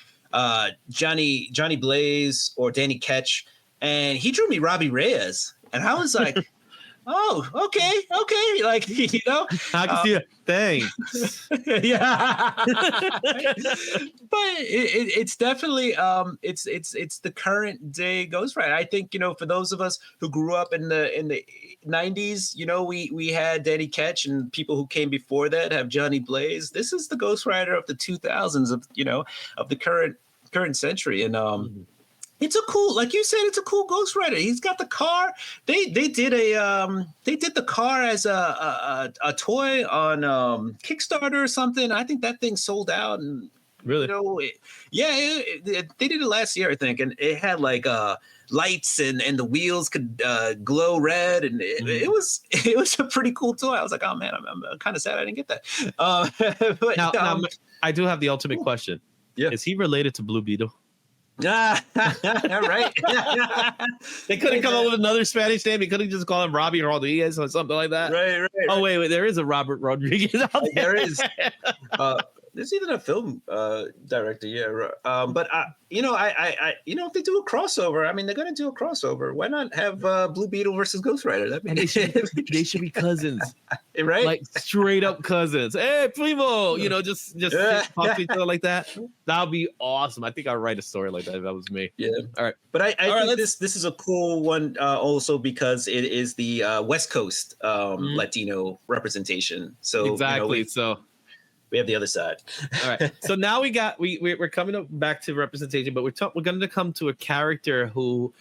Johnny Blaze or Danny Ketch, and he drew me Robbie Reyes, and I was like, "Oh, okay," like, I can see it. Thanks. Yeah, but it's definitely it's the current day Ghost Rider. I think for those of us who grew up in the 90s, we had Danny Ketch, and people who came before that have Johnny Blaze. This is the Ghost Rider of the 2000s of the current current Sentry, and Mhm. it's a cool, like you said, it's a cool Ghost Rider. He's got the car. They did the car as a toy on Kickstarter or something. I think that thing sold out, and Really? you know, they did it last year, I think, and it had like lights and the wheels could glow red, and it was it was a pretty cool toy. I was like, oh man, I'm kind of sad I didn't get that. But, Now, I do have the ultimate question. Yeah. Is he related to Blue Beetle? right. They couldn't come up with another Spanish name. They couldn't just call him Robbie Rodriguez or something like that. Right. Oh wait, there is a Robert Rodriguez out there. There is. There's even a film director, yeah. But if they do a crossover, I mean, they're going to do a crossover. Why not have Blue Beetle versus Ghost Rider? And they should be cousins, right? Like straight up cousins. Hey, primo, just talk to each other like that. That'd be awesome. I think I'd write a story like that if that was me. Yeah. All right. But I think this is a cool one also because it is the West Coast Latino representation. So exactly. We have the other side. All right. So now we're coming up back to representation, but we're going to come to a character who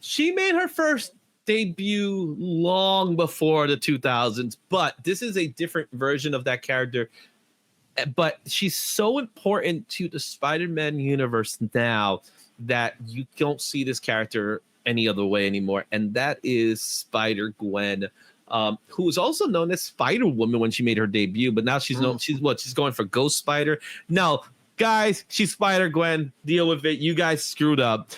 she made her first debut long before the 2000s, but this is a different version of that character. But she's so important to the Spider-Man universe now that you don't see this character any other way anymore, and that is Spider-Gwen. Who was also known as Spider-Woman when she made her debut, but now she's going for Ghost Spider. No, guys, she's Spider-Gwen. Deal with it. You guys screwed up.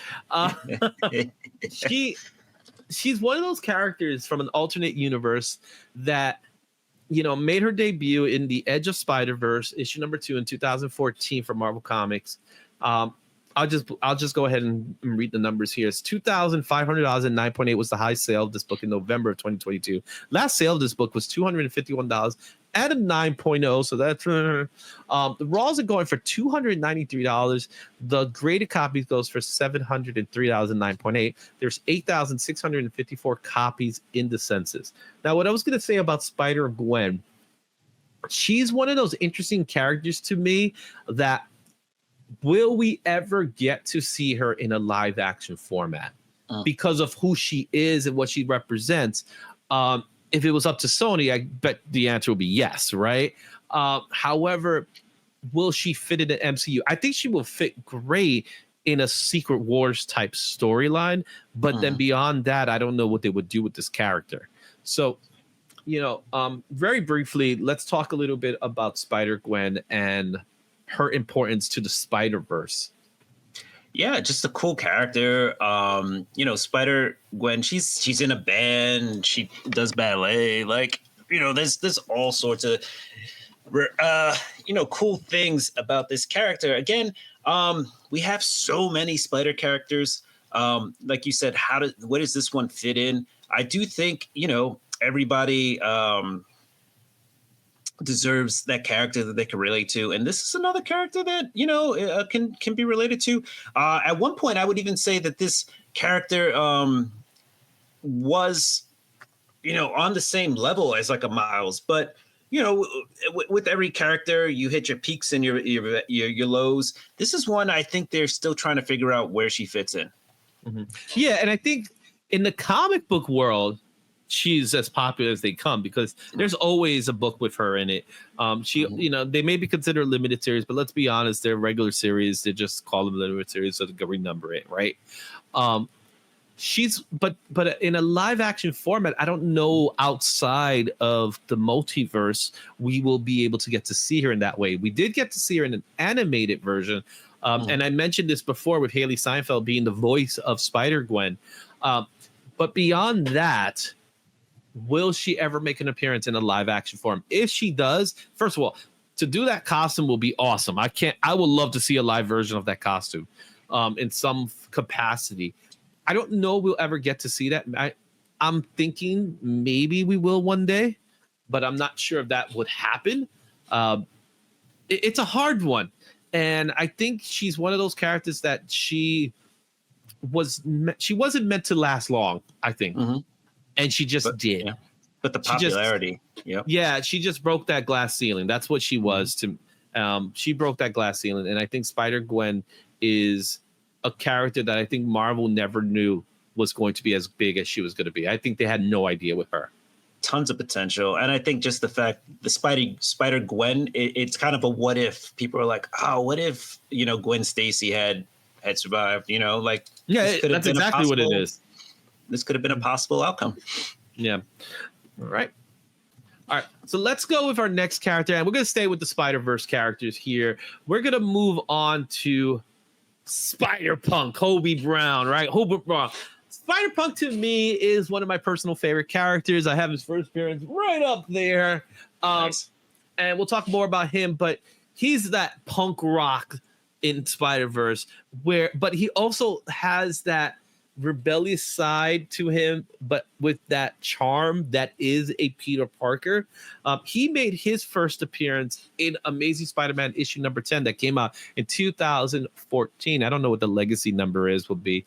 She's one of those characters from an alternate universe that made her debut in the Edge of Spider-Verse issue number 2 in 2014 for Marvel Comics. I'll just go ahead and read the numbers here. It's $2,500 and 9.8 was the high sale of this book in November of 2022. Last sale of this book was $251 at a 9.0. So that's the raws are going for $293. The graded copies goes for $703 and 9.8. There's 8,654 copies in the census. Now, what I was going to say about Spider-Gwen, she's one of those interesting characters to me that will we ever get to see her in a live action format because of who she is and what she represents? If it was up to Sony, I bet the answer would be yes, right? However, will she fit in the MCU? I think she will fit great in a Secret Wars type storyline, but then beyond that, I don't know what they would do with this character. So, very briefly, let's talk a little bit about Spider-Gwen and her importance to the Spider-Verse. Yeah, just a cool character. Spider-Gwen, she's in a band, she does ballet, there's all sorts of cool things about this character. Again, we have so many Spider characters. Like you said, what does this one fit in? I do think, everybody deserves that character that they can relate to, and this is another character that can be related to. At one point, I would even say that this character was on the same level as like a Miles, but with every character, you hit your peaks and your lows. This is one I think they're still trying to figure out where she fits in. Mm-hmm. Yeah, and I think in the comic book world, she's as popular as they come because there's always a book with her in it. They may be considered limited series, but let's be honest, they're regular series. They just call them limited series so they can renumber it, right? But in a live action format, I don't know outside of the multiverse we will be able to get to see her in that way. We did get to see her in an animated version, and I mentioned this before with Haley Steinfeld being the voice of Spider-Gwen. But beyond that, will she ever make an appearance in a live action form? If she does, first of all, to do that costume will be awesome. I would love to see a live version of that costume in some capacity. I don't know we'll ever get to see that. I'm thinking maybe we will one day, but I'm not sure if that would happen. It's a hard one. And I think she's one of those characters that she wasn't meant to last long, I think. Mm-hmm. And she just did. Yeah. But the popularity. She just broke that glass ceiling. That's what she was to. She broke that glass ceiling. And I think Spider-Gwen is a character that I think Marvel never knew was going to be as big as she was going to be. I think they had no idea with her. Tons of potential. And I think just the fact the Spider-Gwen, it's kind of a what if. People are like, oh, what if, Gwen Stacy had survived, like, that's exactly what it is. This could have been a possible outcome. Yeah. All right. So let's go with our next character, and we're going to stay with the Spider-Verse characters here. We're going to move on to Spider-Punk, Hobie Brown, right? Hobie Brown. Spider-Punk to me is one of my personal favorite characters. I have his first appearance right up there. Nice. And we'll talk more about him, but he's that punk rock in Spider-Verse but he also has that rebellious side to him, but with that charm that is a Peter Parker. He made his first appearance in Amazing Spider-Man issue number 10 that came out in 2014. I don't know what the legacy number will be.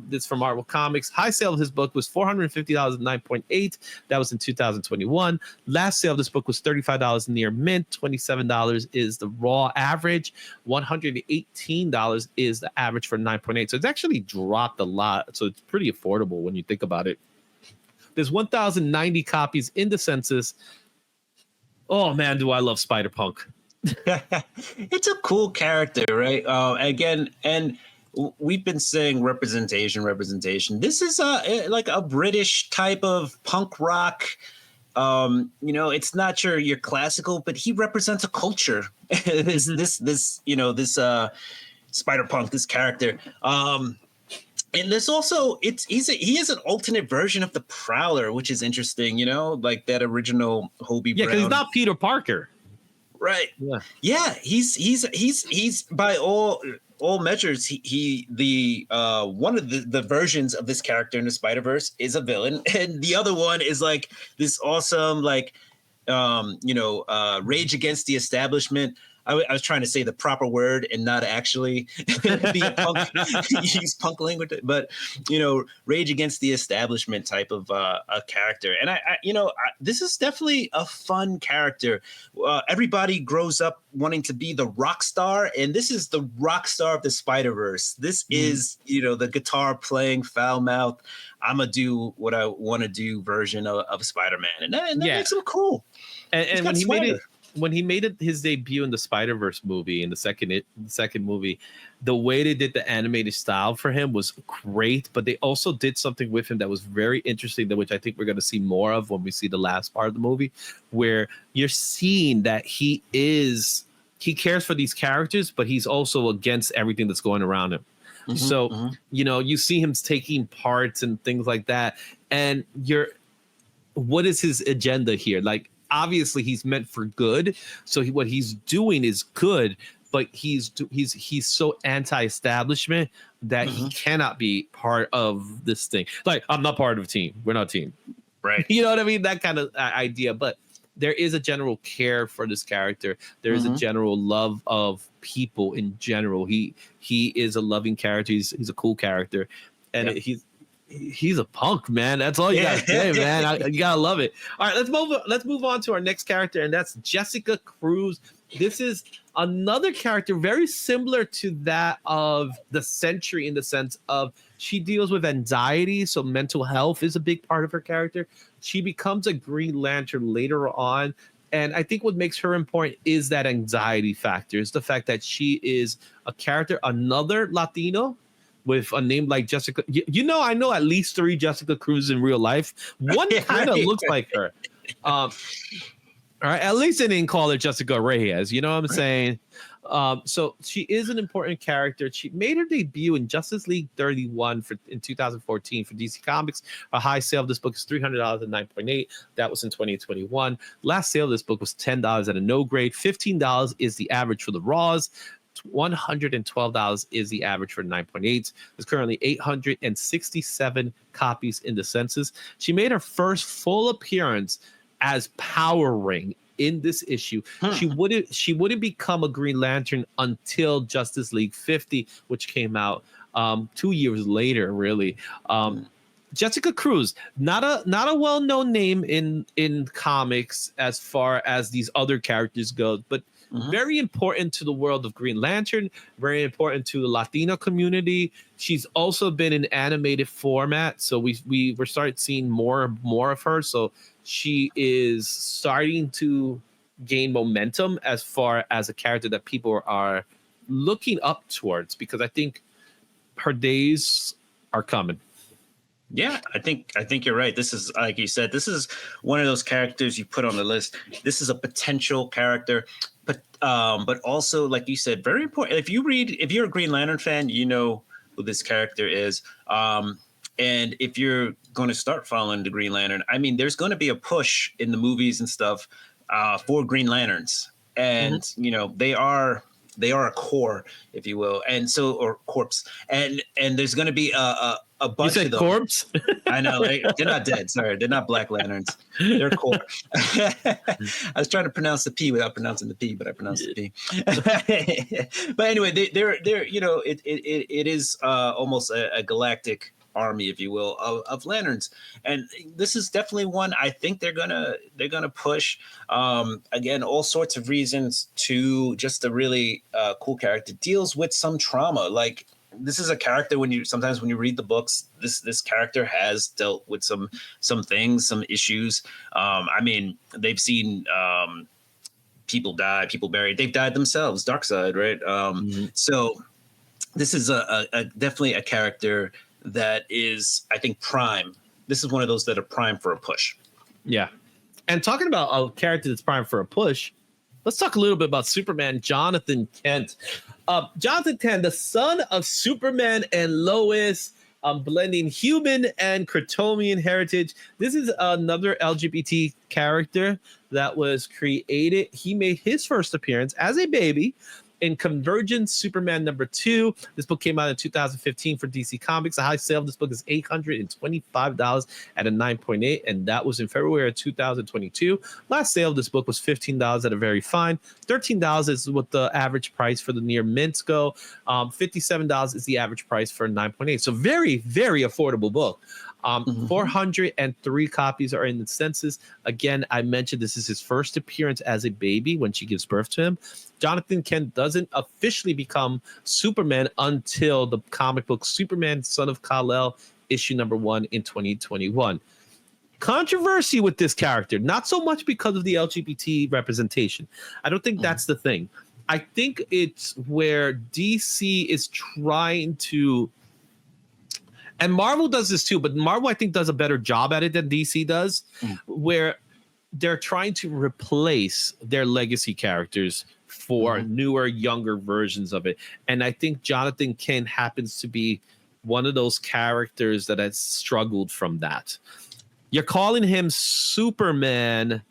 This from Marvel Comics. High sale of his book was $450 at 9.8. That was in 2021. Last sale of this book was $35 near mint. $27 is the raw average. $118 is the average for 9.8. So it's actually dropped a lot. So it's pretty affordable when you think about it. There's 1,090 copies in the census. Oh man, do I love Spider-Punk. It's a cool character, right? Again, and we've been saying representation. This is like a British type of punk rock. It's not your classical, but he represents a culture. this Spider-Punk, this character. And there's also he is an alternate version of the Prowler, which is interesting, like that original Hobie Brown. Yeah, because he's not Peter Parker. Right. Yeah. He's by all measures, he one of the versions of this character in the Spider-Verse is a villain, and the other one is like this awesome, like rage against the establishment. I was trying to say the proper word and not actually be a punk, use punk language, but rage against the establishment type of a character. And this is definitely a fun character. Everybody grows up wanting to be the rock star, and this is the rock star of the Spider-Verse. This is the guitar playing, foul mouth, I'm gonna do what I want to do version of Spider-Man, and that makes him cool. And when he made his debut in the Spider-Verse movie, in the second movie, the way they did the animated style for him was great, but they also did something with him that was very interesting, which I think we're going to see more of when we see the last part of the movie, where you're seeing that he cares for these characters, but he's also against everything that's going around him. You see him taking parts and things like that, and what is his agenda here? Like, obviously he's meant for good, so what he's doing is good, but he's so anti-establishment that he cannot be part of this thing. Like, I'm not part of a team, we're not a team, right? You know what I mean? That kind of idea. But there is a general care for this character. There is a general love of people in general. He is a loving character. He's a cool character, and he's a punk, man. That's all you gotta say, man. You gotta love it. All right, let's move on to our next character, and that's Jessica Cruz. This is another character very similar to that of the Sentry, in the sense of she deals with anxiety, so mental health is a big part of her character. She becomes a Green Lantern later on, and I think what makes her important is that anxiety factor. Is the fact that she is a character, another Latino with a name like Jessica. I know at least 3 Jessica Cruz in real life. One kind of looks like her. All right, at least they didn't call her Jessica Reyes. You know what I'm saying? So she is an important character. She made her debut in Justice League 31 in 2014 for DC Comics. A high sale of this book is $300 at 9.8. That was in 2021. Last sale of this book was $10 at a no grade. $15 is the average for the raws. $112 is the average for 9.8. There's currently 867 copies in the census. She made her first full appearance as Power Ring in this issue. She wouldn't become a Green Lantern until Justice League 50, which came out 2 years later, really. Jessica Cruz, not a well-known name in comics as far as these other characters go, but Very important to the world of Green Lantern, very important to the Latino community. She's also been in animated format, so we're starting seeing more of her. So she is starting to gain momentum as far as a character that people are looking up towards, because I think her days are coming. Yeah, I think you're right. This is, like you said, this is one of those characters you put on the list. This is a potential character, but also, like you said, very important. If you're a Green Lantern fan, you know who this character is. And if you're going to start following the Green Lantern, I mean, there's going to be a push in the movies and stuff for Green Lanterns, and you know they are a core, if you will, and so, or corpse, and there's going to be a bunch of them. Corpse? I know, they're not dead. Sorry, they're not Black Lanterns. They're core. I was trying to pronounce the P without pronouncing the P, but I pronounced the P. But anyway, they're you know, it is almost a galactic army, if you will, of lanterns, and this is definitely one I think they're gonna push. Again, all sorts of reasons, to just a really cool character. Deals with some trauma. Like, this is a character, when you read the books, this character has dealt with some things, some issues. I mean, they've seen people die, people buried, they've died themselves. Darkseid, right? So this is a definitely a character that is, I think, prime. This is one of those that are prime for a push. Yeah. And talking about a character that's prime for a push, let's talk a little bit about Superman, Jonathan Kent. Jonathan Kent, the son of Superman and Lois, blending human and Kryptonian heritage. This is another LGBT character that was created. He made his first appearance as a baby in Convergence Superman #2. This book came out in 2015 for DC Comics. The high sale of this book is $825 at a 9.8, and that was in February of 2022. Last sale of this book was $15 at a very fine. $13 is what the average price for the near mints go. $57 is the average price for a 9.8. So very, very affordable book. 403 copies are in the census. Again, I mentioned this is his first appearance as a baby when she gives birth to him. Jonathan Kent doesn't officially become Superman until the comic book Superman, Son of Kal-El, issue #1 in 2021. Controversy with this character, not so much because of the LGBT representation. I don't think that's the thing. I think it's where DC is trying to, and Marvel does this too, but Marvel, I think, does a better job at it than DC does, where they're trying to replace their legacy characters for newer, younger versions of it. And I think Jonathan Kent happens to be one of those characters that has struggled from that. You're calling him Superman.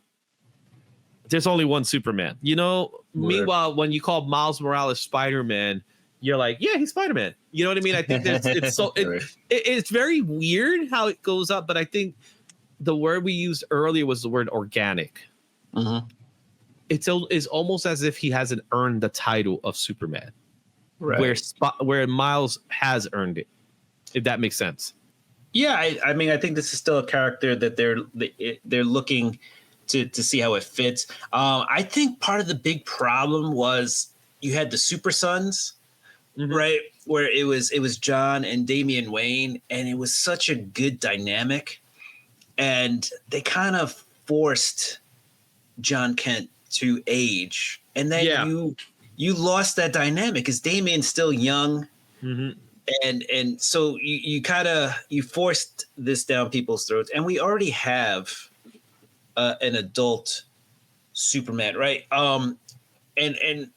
There's only one Superman. You know, meanwhile, when you call Miles Morales Spider-Man, you're like, yeah, he's Spider-Man. You know what I mean? I think it's very weird how it goes up, but I think the word we used earlier was the word organic. It's almost as if he hasn't earned the title of Superman, right? Where Miles has earned it, if that makes sense. Yeah, I mean, I think this is still a character that they're looking to see how it fits. I think part of the big problem was you had the Super Sons, right, where it was Jon and Damian Wayne, and it was such a good dynamic, and they kind of forced Jon Kent to age, and then you lost that dynamic because Damien's still young, and so you forced this down people's throats, and we already have an adult Superman, right? And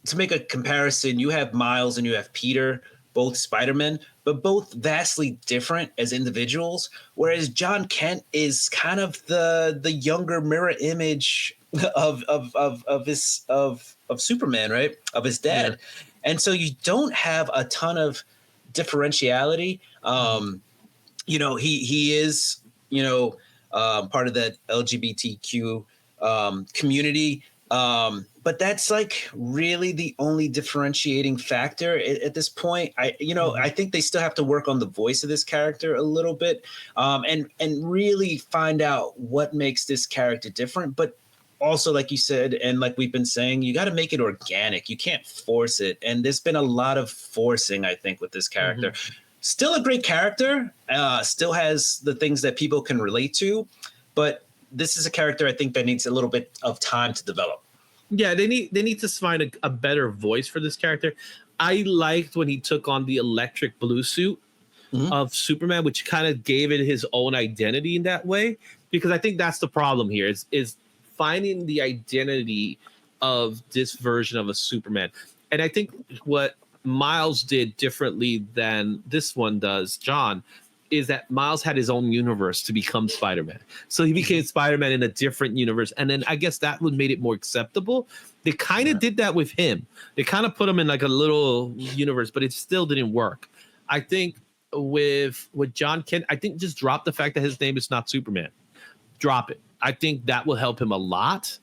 to make a comparison, you have Miles and you have Peter, both Spider-Men, but both vastly different as individuals. Whereas Jon Kent is kind of the younger mirror image of Superman, right? Of his dad. Yeah. And so you don't have a ton of differentiality. You know, he is, you know, part of that LGBTQ community. But that's like really the only differentiating factor at this point. I think they still have to work on the voice of this character a little bit, and really find out what makes this character different. But also, like you said, and like we've been saying, you got to make it organic. You can't force it. And there's been a lot of forcing, I think, with this character. Still a great character, still has the things that people can relate to, but this is a character I think that needs a little bit of time to develop. Yeah, they need to find a better voice for this character. I liked when he took on the electric blue suit of Superman, which kind of gave it his own identity in that way, because I think that's the problem here is finding the identity of this version of a Superman. And I think what Miles did differently than this one does, John, is that Miles had his own universe to become Spider-Man. So he became Spider-Man in a different universe. And then I guess that would made it more acceptable. They kind of did that with him. They kind of put him in like a little universe, but it still didn't work. I think with Jon Kent, I think just drop the fact that his name is not Superman. Drop it. I think that will help him a lot.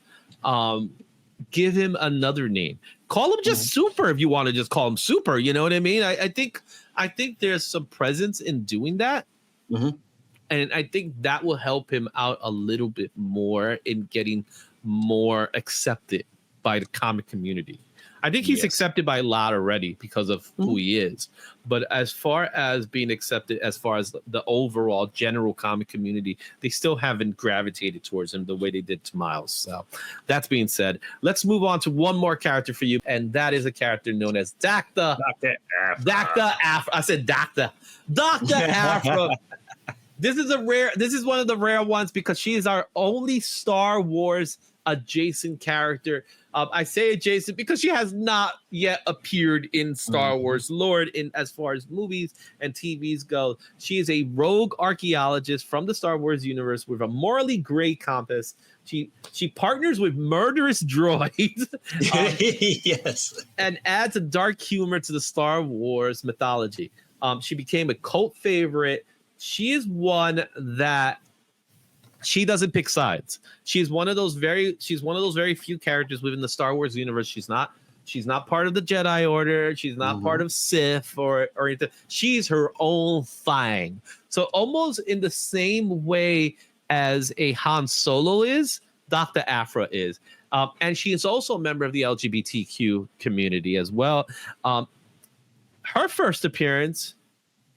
Give him another name. Call him just Super if you want to just call him Super. You know what I mean? I think there's some presence in doing that. And I think that will help him out a little bit more in getting more accepted by the comic community. I think he's accepted by a lot already because of who he is. But as far as being accepted, as far as the overall general comic community, they still haven't gravitated towards him the way they did to Miles. So that's being said, let's move on to one more character for you. And that is a character known as Dr. Aphra. I said Dr. Aphra. This is one of the rare ones because she is our only Star Wars adjacent character. I say adjacent because she has not yet appeared in Star Wars lore in as far as movies and TVs go. She is a rogue archaeologist from the Star Wars universe with a morally gray compass. She partners with murderous droids, and adds a dark humor to the Star Wars mythology. She became a cult favorite. She is one that she doesn't pick sides. She's one of those very few characters within the Star Wars universe. She's not part of the Jedi Order. She's not part of Sith or anything. She's her own thing. So almost in the same way as a Han Solo is, Dr. Aphra is. And she is also a member of the LGBTQ community as well. Her first appearance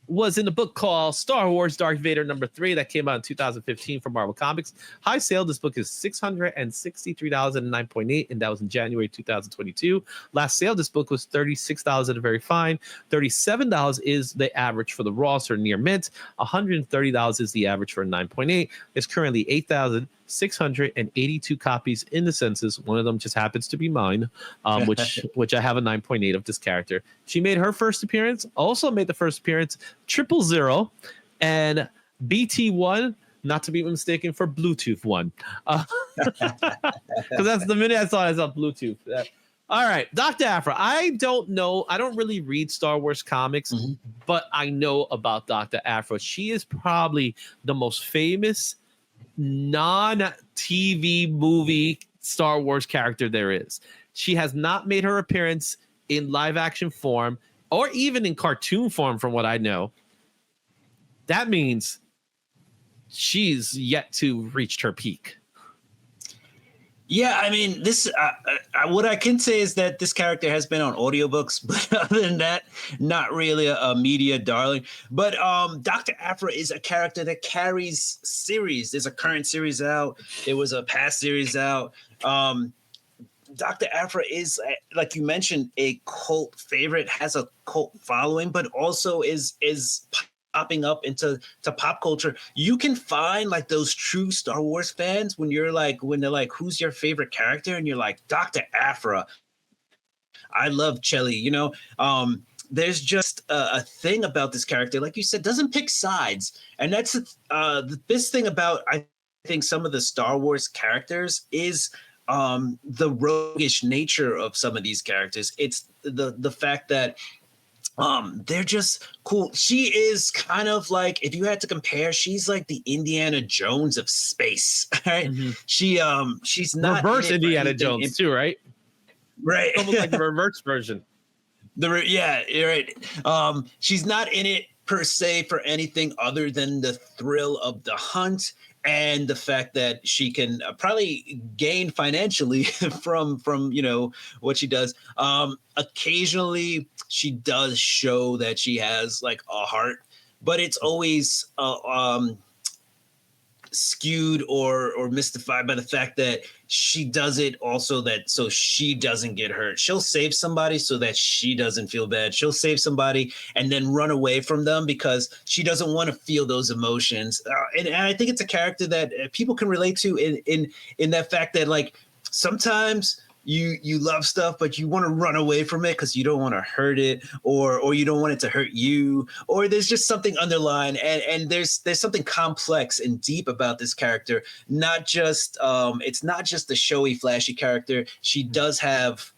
was in a book called Star Wars Darth Vader #3 that came out in 2015 from Marvel Comics. High sale, this book is $663.09.8, and that was in January 2022. Last sale, this book was $36 at a very fine. $37 is the average for the Ross or near mint. $130 is the average for a 9.8. There's currently 8,682 copies in the census. One of them just happens to be mine, which I have a 9.8 of this character. She made her first appearance, also made the first appearance 000 and BT1, not to be mistaken for Bluetooth 1. Because that's the minute I saw it, I saw Bluetooth. All right, Dr. Aphra. I don't know. I don't really read Star Wars comics, but I know about Dr. Aphra. She is probably the most famous non-TV movie Star Wars character there is. She has not made her appearance in live action form or even in cartoon form from what I know. That means she's yet to reach her peak. Yeah, I mean, this. What I can say is that this character has been on audiobooks, but other than that, not really a media darling. But Dr. Aphra is a character that carries series. There's a current series out. There was a past series out. Dr. Aphra is, like you mentioned, a cult favorite, has a cult following, but also is popping up into pop culture. You can find like those true Star Wars fans when they're like, who's your favorite character? And you're like, Dr. Aphra. I love Chelly, you know. There's just a thing about this character, like you said, doesn't pick sides. And that's this thing about, I think, some of the Star Wars characters is the roguish nature of some of these characters. It's the fact that they're just cool. She is kind of like, if you had to compare, she's like the Indiana Jones of space, right? She's not reverse Indiana Jones too, right? Right. Almost like the reverse version. Yeah, you're right. She's not in it per se for anything other than the thrill of the hunt and the fact that she can probably gain financially from what she does. Occasionally she does show that she has like a heart, but it's always skewed or mystified by the fact that she does it also that so she doesn't get hurt. She'll save somebody so that she doesn't feel bad. She'll save somebody and then run away from them because she doesn't want to feel those emotions. And I think it's a character that people can relate to in that fact that like sometimes you love stuff, but you want to run away from it because you don't want to hurt it, or you don't want it to hurt you, or there's just something underlying, and there's something complex and deep about this character. Not just it's not just a showy, flashy character. She does have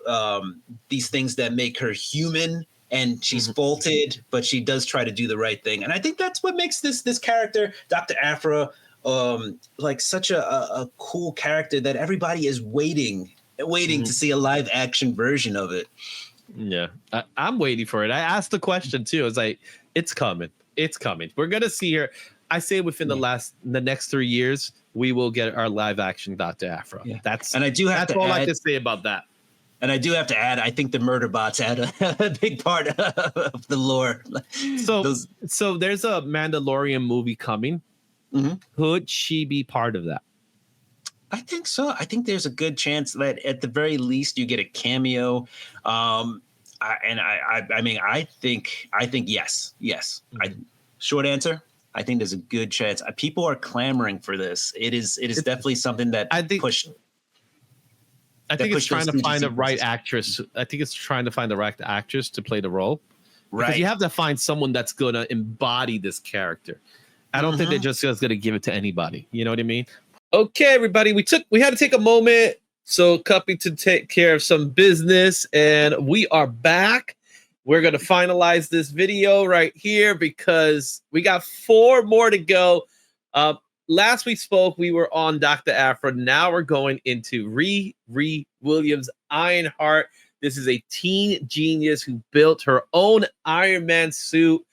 these things that make her human, and she's faulted, but she does try to do the right thing. And I think that's what makes this character, Dr. Aphra, like such a cool character that everybody is waiting to see a live action version of it. Yeah, I'm waiting for it. I asked the question too. It's like, it's coming. It's coming. We're going to see her. I say within the next 3 years, we will get our live action Dr. Aphra. Yeah. That's all I have to say about that. And I do have to add, I think the murder bots had a big part of the lore. So there's a Mandalorian movie coming. Could she be part of that? I think so. I think there's a good chance that at the very least you get a cameo. I think yes. Short answer. I think there's a good chance. People are clamoring for this. It is definitely something that I think pushed. I think it's trying to find the right actress. I think it's trying to find the right actress to play the role. Right. Because you have to find someone that's going to embody this character. I don't think they're just going to give it to anybody. You know what I mean? Okay, everybody, we had to take a moment so Cuppy to take care of some business, and we are back. We're going to finalize this video right here because we got 4 more to go. Last we spoke, we were on Dr. Aphra. Now we're going into Riri Williams, Ironheart. This is a teen genius who built her own Iron Man suit.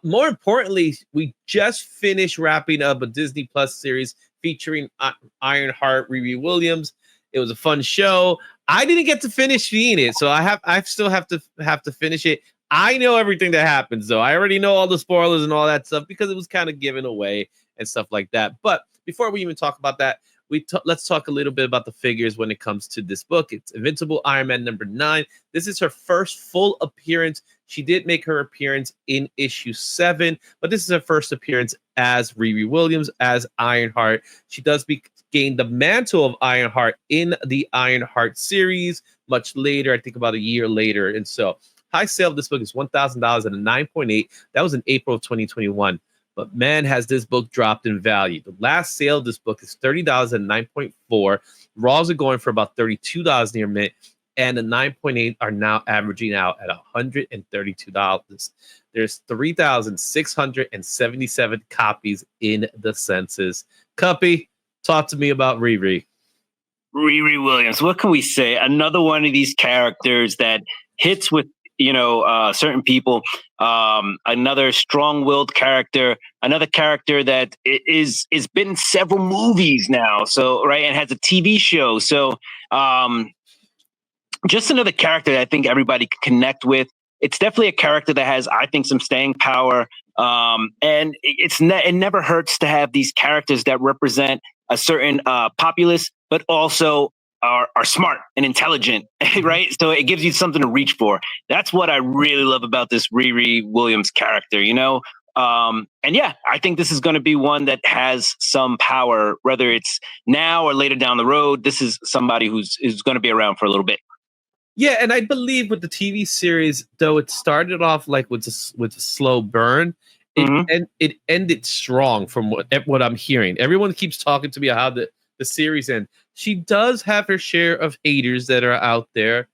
More importantly, we just finished wrapping up a Disney Plus series featuring Ironheart, Riri Williams. It was a fun show. I didn't get to finish seeing it, so I still have to finish it. I know everything that happens, though. I already know all the spoilers and all that stuff because it was kind of given away and stuff like that. But before we even talk about that, let's talk a little bit about the figures when it comes to this book. It's Invincible Iron Man number 9. This is her first full appearance. She did make her appearance in issue 7, but this is her first appearance as Riri Williams, as Ironheart. She does gain the mantle of Ironheart in the Ironheart series much later, I think about a year later. And so high sale of this book is $1,000 at a 9.8. That was in April of 2021. But man, has this book dropped in value. The last sale of this book is $30 at 9.4. Raws are going for about $32 near mint. And the 9.8 are now averaging out at $132. There's 3,677 copies in the census. Cuppy, talk to me about Riri. Riri Williams. What can we say? Another one of these characters that hits with certain people. Another strong-willed character. Another character that is been in several movies now. So right, and has a TV show. So just another character that I think everybody can connect with. It's definitely a character that has, I think, some staying power. And it never hurts to have these characters that represent a certain populace, but also are smart and intelligent, right? So it gives you something to reach for. That's what I really love about this Riri Williams character, And yeah, I think this is going to be one that has some power, whether it's now or later down the road. This is somebody who's going to be around for a little bit. Yeah, and I believe with the TV series, though it started off like with a slow burn, it ended strong from what I'm hearing. Everyone keeps talking to me about how the series ends. She does have her share of haters that are out there.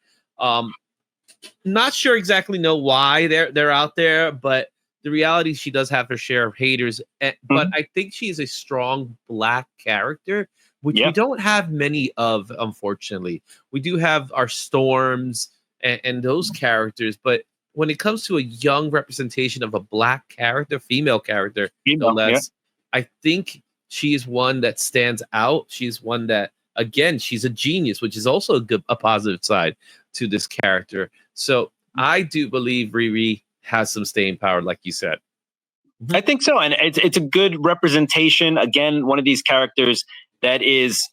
Not sure exactly know why they're out there, but the reality is she does have her share of haters. But I think she is a strong Black character, which we don't have many of, unfortunately. We do have our Storms and those characters, but when it comes to a young representation of a Black character, female character, no less, I think she is one that stands out. She's one that, again, she's a genius, which is also a positive side to this character. So I do believe Riri has some staying power, like you said. I think so, and it's a good representation. Again, one of these characters that is,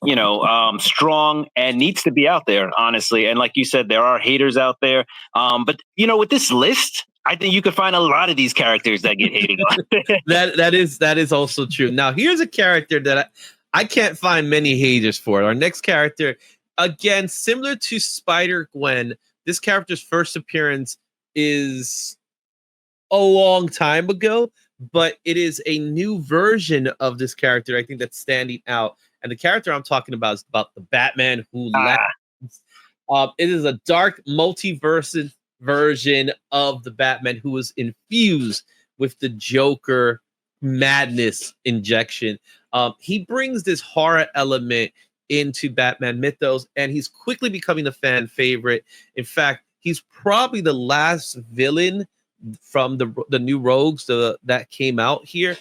strong and needs to be out there, honestly. And like you said, there are haters out there. But with this list, I think you could find a lot of these characters that get hated on. that is also true. Now, here's a character that I can't find many haters for. Our next character, again, similar to Spider-Gwen, this character's first appearance is a long time ago, but it is a new version of this character, I think, that's standing out. And the character I'm talking about is about the Batman Who Laughs. It is a dark multiverse version of the Batman who is infused with the Joker madness injection. He brings this horror element into Batman mythos, and he's quickly becoming a fan favorite. In fact, he's probably the last villain from the new Rogues that came out here.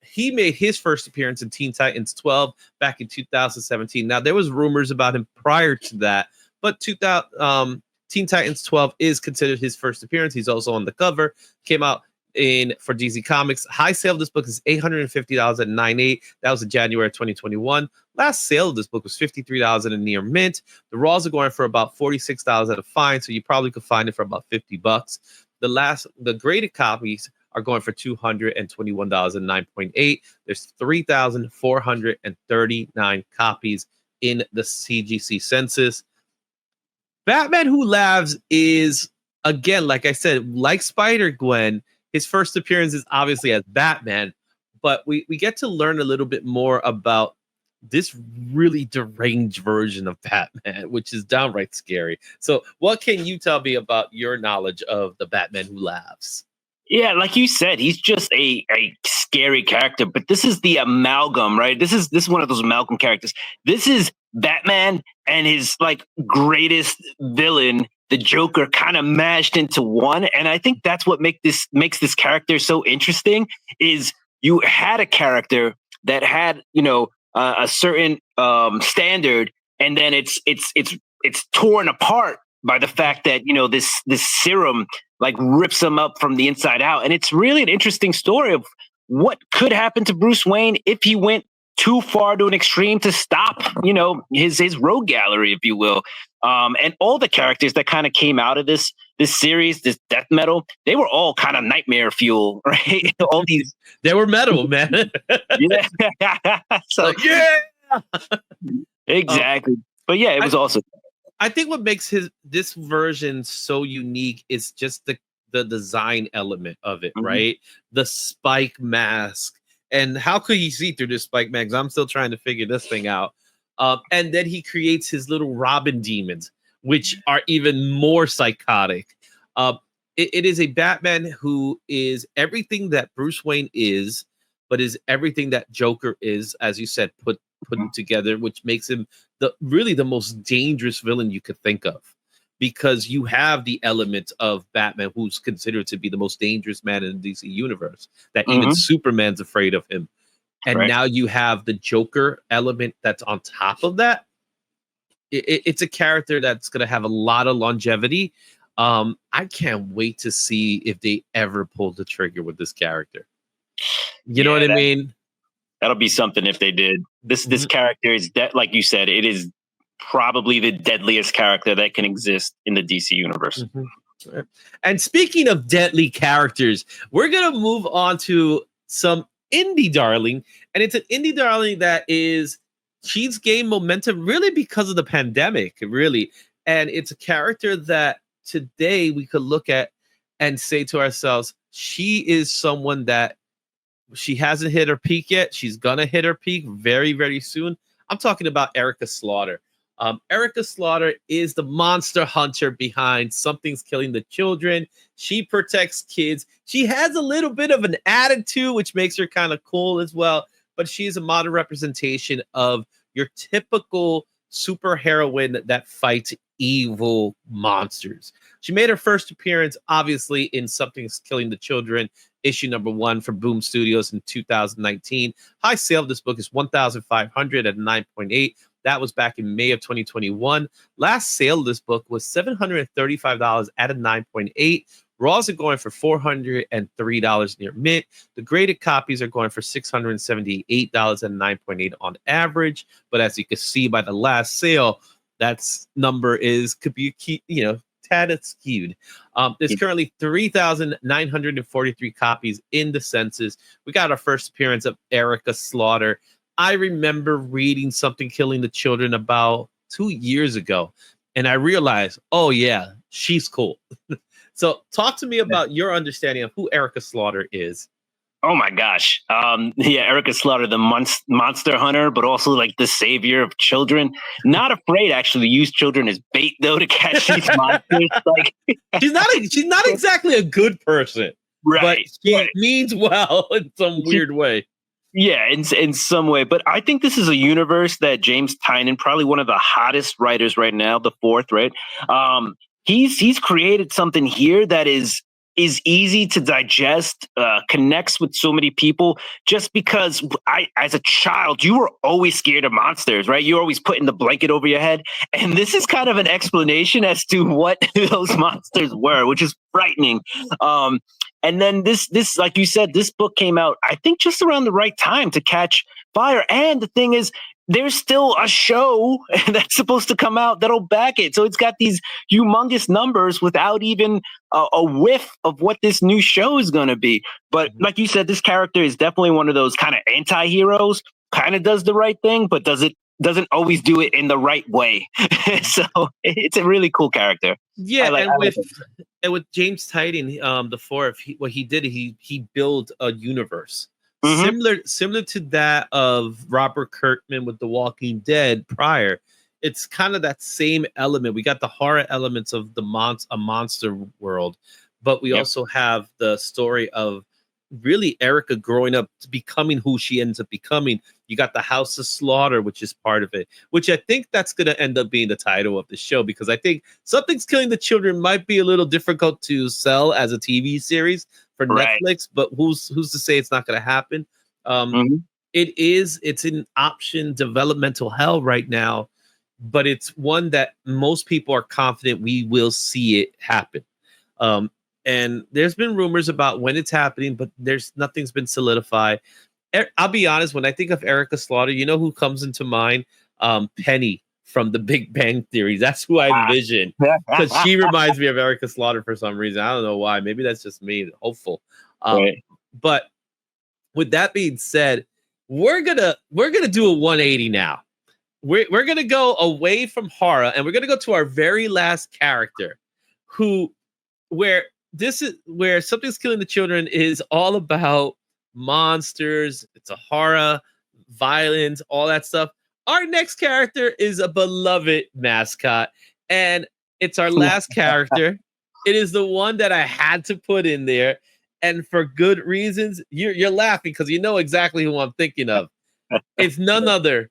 He made his first appearance in Teen Titans 12 back in 2017. Now, there was rumors about him prior to that, but Teen Titans 12 is considered his first appearance. He's also on the cover. Came out for DC Comics. High sale of this book is $850 at 9.8. That was in January 2021. Last sale of this book was $53 at a near mint. The raws are going for about $46 at a fine, so you probably could find it for about $50. The graded copies are going for $221 at 9.8. There's 3,439 copies in the CGC census. Batman Who Laughs is, again, like I said, like Spider-Gwen, his first appearance is obviously as Batman, but we get to learn a little bit more about this really deranged version of Batman, which is downright scary. So what can you tell me about your knowledge of the Batman Who Laughs? Yeah, like you said, he's just a scary character, but this is the amalgam, right? This is one of those amalgam characters. This is Batman and his greatest villain, the Joker, kind of mashed into one. And I think that's what makes this character so interesting, is you had a character that had, a certain standard, and then it's torn apart by the fact that this serum rips him up from the inside out. And it's really an interesting story of what could happen to Bruce Wayne if he went too far to an extreme to stop his rogue gallery, if you will. And all the characters that kind of came out of this series, this death metal, they were all kind of nightmare fuel, right? All these, they were metal, man. Yeah. So yeah, exactly. But yeah, it was awesome. I think what makes this version so unique is just the design element of it, right? The spike mask. And how could he see through this spike mask? I'm still trying to figure this thing out. And then he creates his little Robin demons, which are even more psychotic. It is a Batman who is everything that Bruce Wayne is, but is everything that Joker is, as you said, put together, which makes him really the most dangerous villain you could think of, because you have the element of Batman, who's considered to be the most dangerous man in the DC universe, that even Superman's afraid of him. And now you have the Joker element that's on top of that. It's a character that's going to have a lot of longevity. I can't wait to see if they ever pull the trigger with this character. You know what I mean? That'll be something if they did. This character is, like you said, it is probably the deadliest character that can exist in the DC universe. And speaking of deadly characters, we're going to move on to some indie darling. And it's an indie darling that she's gained momentum really because of the pandemic, really. And it's a character that today we could look at and say to ourselves, she is someone that she hasn't hit her peak yet. She's going to hit her peak very, very soon. I'm talking about Erica Slaughter. Erica Slaughter is the monster hunter behind Something's Killing the Children. She protects kids. She has a little bit of an attitude, which makes her kind of cool as well. But she's a modern representation of your typical superheroine that fights evil monsters. She made her first appearance, obviously, in Something's Killing the Children, issue number 1 from Boom Studios in 2019. High sale of this book is $1,500 at 9.8. That was back in May of 2021. Last sale of this book was $735 at a 9.8. Raws are going for $403 near mint. The graded copies are going for $678 at 9.8 on average. But as you can see by the last sale, that's number could be tad skewed. There's currently 3,943 copies in the census. We got our first appearance of Erica Slaughter. I remember reading Something Killing the Children about 2 years ago, and I realized, oh yeah, she's cool. So talk to me about your understanding of who Erica Slaughter is. Oh my gosh. Erica Slaughter, the monster hunter, but also like the savior of children. Not afraid actually to use children as bait though to catch these monsters. Like she's not exactly a good person, right? But she means well in some weird way. Yeah, in some way. But I think this is a universe that James Tynion, probably one of the hottest writers right now, the fourth, right? He's created something here that is easy to digest, connects with so many people, just because as a child, you were always scared of monsters, right? You're always putting the blanket over your head. And this is kind of an explanation as to what those monsters were, which is frightening. And then this, like you said, this book came out, I think, just around the right time to catch fire. And the thing is, there's still a show that's supposed to come out that'll back it. So it's got these humongous numbers without even a whiff of what this new show is going to be. But like you said, this character is definitely one of those kind of anti-heroes, kind of does the right thing, but doesn't always do it in the right way. So it's a really cool character. Yeah, and with James Tynion, the fourth, what he did, he built a universe. Similar to that of Robert Kirkman with The Walking Dead prior. It's kind of that same element. We got the horror elements of a monster world, but we also have the story of really Erica growing up to becoming who she ends up becoming. You got the House of Slaughter, which is part of it, which I think that's going to end up being the title of the show, because I think Something's Killing the Children might be a little difficult to sell as a TV series for Netflix, but who's to say it's not going to happen? It's an option developmental hell right now, but it's one that most people are confident we will see it happen. And there's been rumors about when it's happening, but nothing's been solidified. I'll be honest, when I think of Erica Slaughter, you know who comes into mind? Penny from The Big Bang Theory. That's who I envision, because she reminds me of Erica Slaughter for some reason. I don't know why. Maybe that's just me, hopeful. But with that being said, we're gonna do a 180 now. We're gonna go away from horror, and we're gonna go to our very last character, where Something's Killing the Children is all about monsters. It's a horror, violence, all that stuff. Our next character is a beloved mascot, and it's our last character. It is the one that I had to put in there, and for good reasons. You're laughing because you know exactly who I'm thinking of. It's none other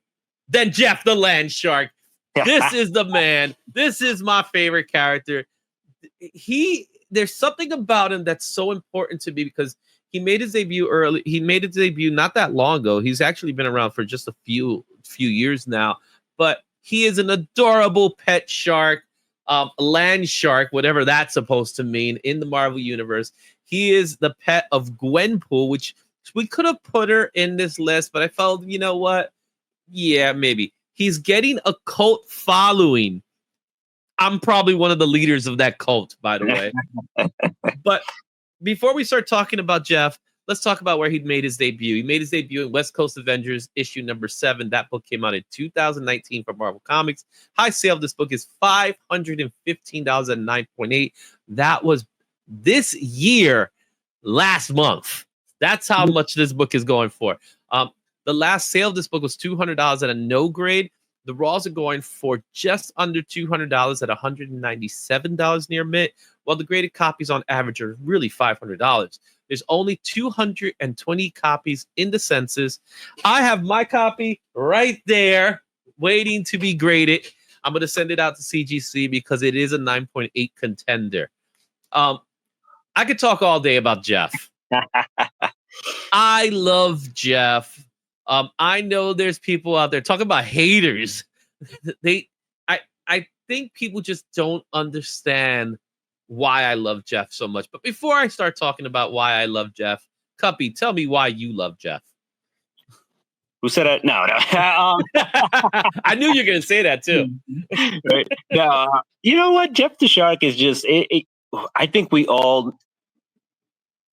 than Jeff the Land Shark. This is the man. This is my favorite character. There's something about him that's so important to me, because he made his debut early. He made his debut not that long ago. He's actually been around for just a few years now, but he is an adorable pet shark, land shark, whatever that's supposed to mean in the Marvel universe. He is the pet of Gwenpool, which we could have put her in this list, but I felt, you know what? Yeah, maybe. He's getting a cult following. I'm probably one of the leaders of that cult, by the way. But before we start talking about Jeff, let's talk about where he made his debut. He made his debut in West Coast Avengers, issue number 7. That book came out in 2019 from Marvel Comics. High sale of this book is $515 at 9.8. That was this year, last month. That's how much this book is going for. The last sale of this book was $200 at a no grade. The raws are going for just under $200 at $197 near mint, while the graded copies on average are really $500. There's only 220 copies in the census. I have my copy right there. waiting to be graded. I'm going to send it out to CGC because it is a 9.8 contender. I could talk all day about Jeff. I love Jeff. I know there's people out there talking about haters. I think people just don't understand why I love Jeff so much. But before I start talking about why I love Jeff, Cuppy, tell me why you love Jeff. Who said that? No. I knew you were going to say that too. Right. No, you know what? Jeff the Shark is just, I think we all,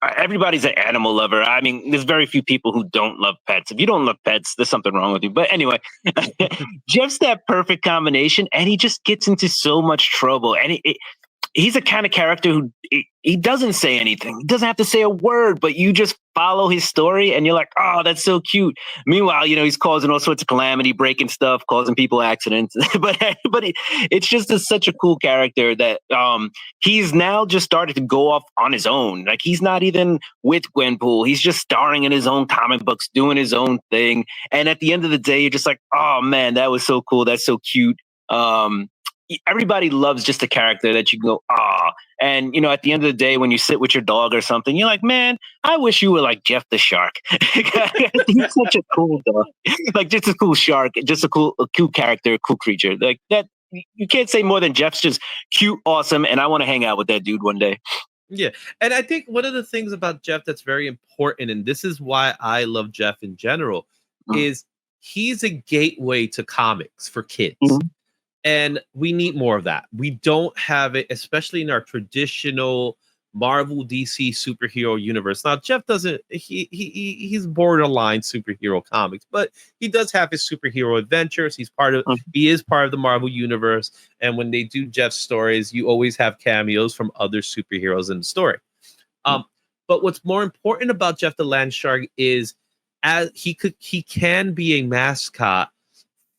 everybody's an animal lover. I mean, there's very few people who don't love pets. If you don't love pets, there's something wrong with you. But anyway, Jeff's that perfect combination, and he just gets into so much trouble. And he's a kind of character who he doesn't say anything. He doesn't have to say a word, but you just follow his story and you're like, oh, that's so cute. Meanwhile, he's causing all sorts of calamity, breaking stuff, causing people accidents. but it's just such a cool character that he's now just started to go off on his own. Like, he's not even with Gwenpool. He's just starring in his own comic books, doing his own thing. And at the end of the day, you're just like, oh man, that was so cool. That's so cute. Everybody loves just a character that you go, ah. And, at the end of the day, when you sit with your dog or something, you're like, man, I wish you were like Jeff the Shark. He's such a cool dog. Like, just a cool shark, just a cool character, a cool creature. Like that, you can't say more than Jeff's just cute, awesome, and I want to hang out with that dude one day. Yeah. And I think one of the things about Jeff that's very important, and this is why I love Jeff in general, is he's a gateway to comics for kids. Mm-hmm. And we need more of that. We don't have it, especially in our traditional Marvel DC superhero universe. Now, Jeff doesn't, he's borderline superhero comics, but he does have his superhero adventures. He is part of the Marvel universe. And when they do Jeff's stories, you always have cameos from other superheroes in the story. But what's more important about Jeff the Land Shark is he can be a mascot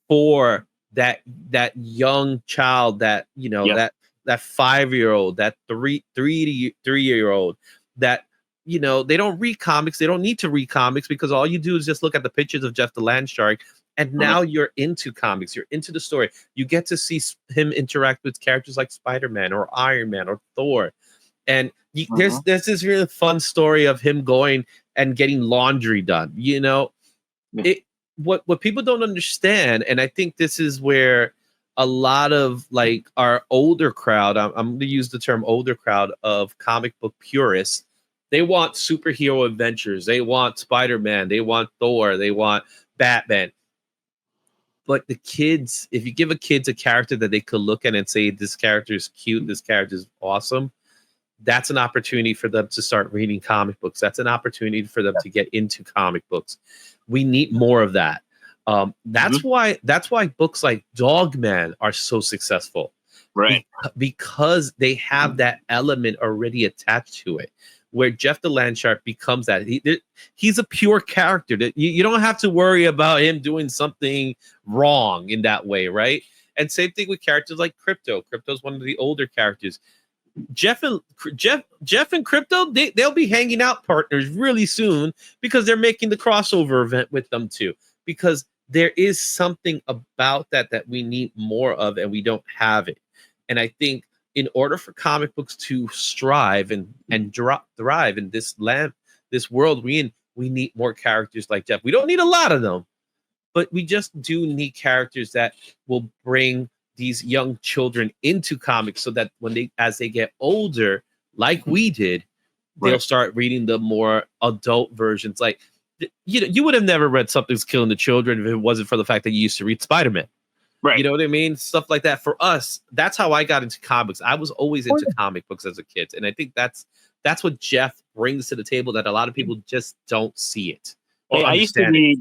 for that young child, that 5-year-old, that 3-year-old, that they don't read comics. They don't need to read comics because all you do is just look at the pictures of Jeff the Land Shark, and now you're into comics. You're into the story. You get to see him interact with characters like Spider-Man or Iron Man or Thor, and there's this really fun story of him going and getting laundry done. What people don't understand, and I think this is where a lot of like our older crowd, I'm going to use the term older crowd of comic book purists, they want superhero adventures. They want Spider-Man. They want Thor. They want Batman. But the kids, if you give kids a character that they could look at and say, this character is cute, this character is awesome, that's an opportunity for them to start reading comic books. That's an opportunity for them to get into comic books. We need more of that. That's why books like Dogman are so successful, right? Because they have that element already attached to it, where Jeff the Land Shark becomes that. He's a pure character. That you don't have to worry about him doing something wrong in that way, right? And same thing with characters like Crypto. Crypto's one of the older characters. Jeff and Crypto, they'll be hanging out partners really soon because they're making the crossover event with them too. Because there is something about that we need more of, and we don't have it. And I think in order for comic books to strive and thrive in this world we're in, we need more characters like Jeff. We don't need a lot of them, but we just do need characters that will bring these young children into comics, so that as they get older, like we did, they'll start reading the more adult versions. Like, you would have never read Something's Killing the Children if it wasn't for the fact that you used to read Spider-Man. Right. You know what I mean? Stuff like that. For us, that's how I got into comics. I was always into comic books as a kid. And I think that's what Jeff brings to the table that a lot of people just don't see it. I used to read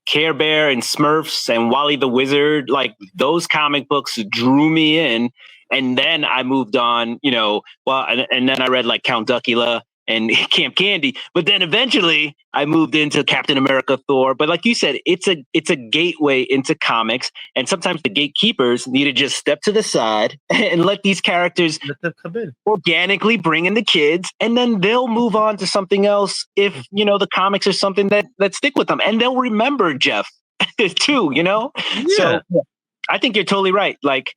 Care Bear and Smurfs and Wally the Wizard. Like, those comic books drew me in. And then I moved on, and then I read like Count Duckula and Camp Candy. But then eventually I moved into Captain America, Thor. But like you said, it's a gateway into comics. And sometimes the gatekeepers need to just step to the side and let these characters organically bring in the kids. And then they'll move on to something else if, the comics are something that stick with them. And they'll remember Jeff too, Yeah. So I think you're totally right. Like,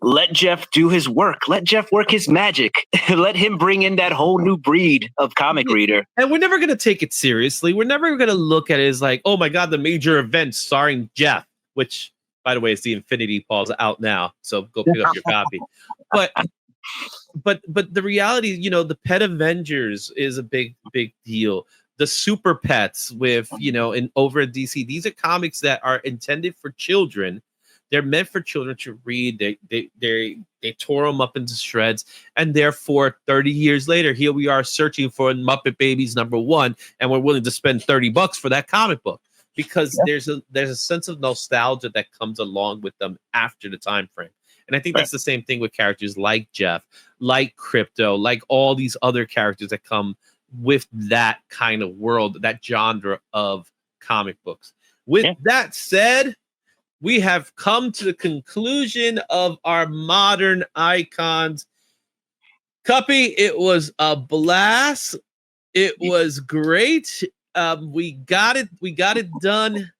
let Jeff do his work. Let Jeff work his magic. Let him bring in that whole new breed of comic reader. And we're never going to take it seriously. We're never going to look at it as like, oh my God, the major event starring Jeff, which, by the way, is the Infinity Paws out now. So go pick up your copy. But the reality, you know, the Pet Avengers is a big deal. The Super Pets with, you know, and over at DC, these are comics that are intended for children. They're meant for children to read. They tore them up into shreds, and therefore, 30 years later, here we are searching for Muppet Babies #1, and we're willing to spend $30 for that comic book because there's a sense of nostalgia that comes along with them after the time frame. And I think that's the same thing with characters like Jeff, like Crypto, like all these other characters that come with that kind of world, that genre of comic books. With that said, we have come to the conclusion of our modern icons. Cuppy, it was a blast. It was great. We got it done.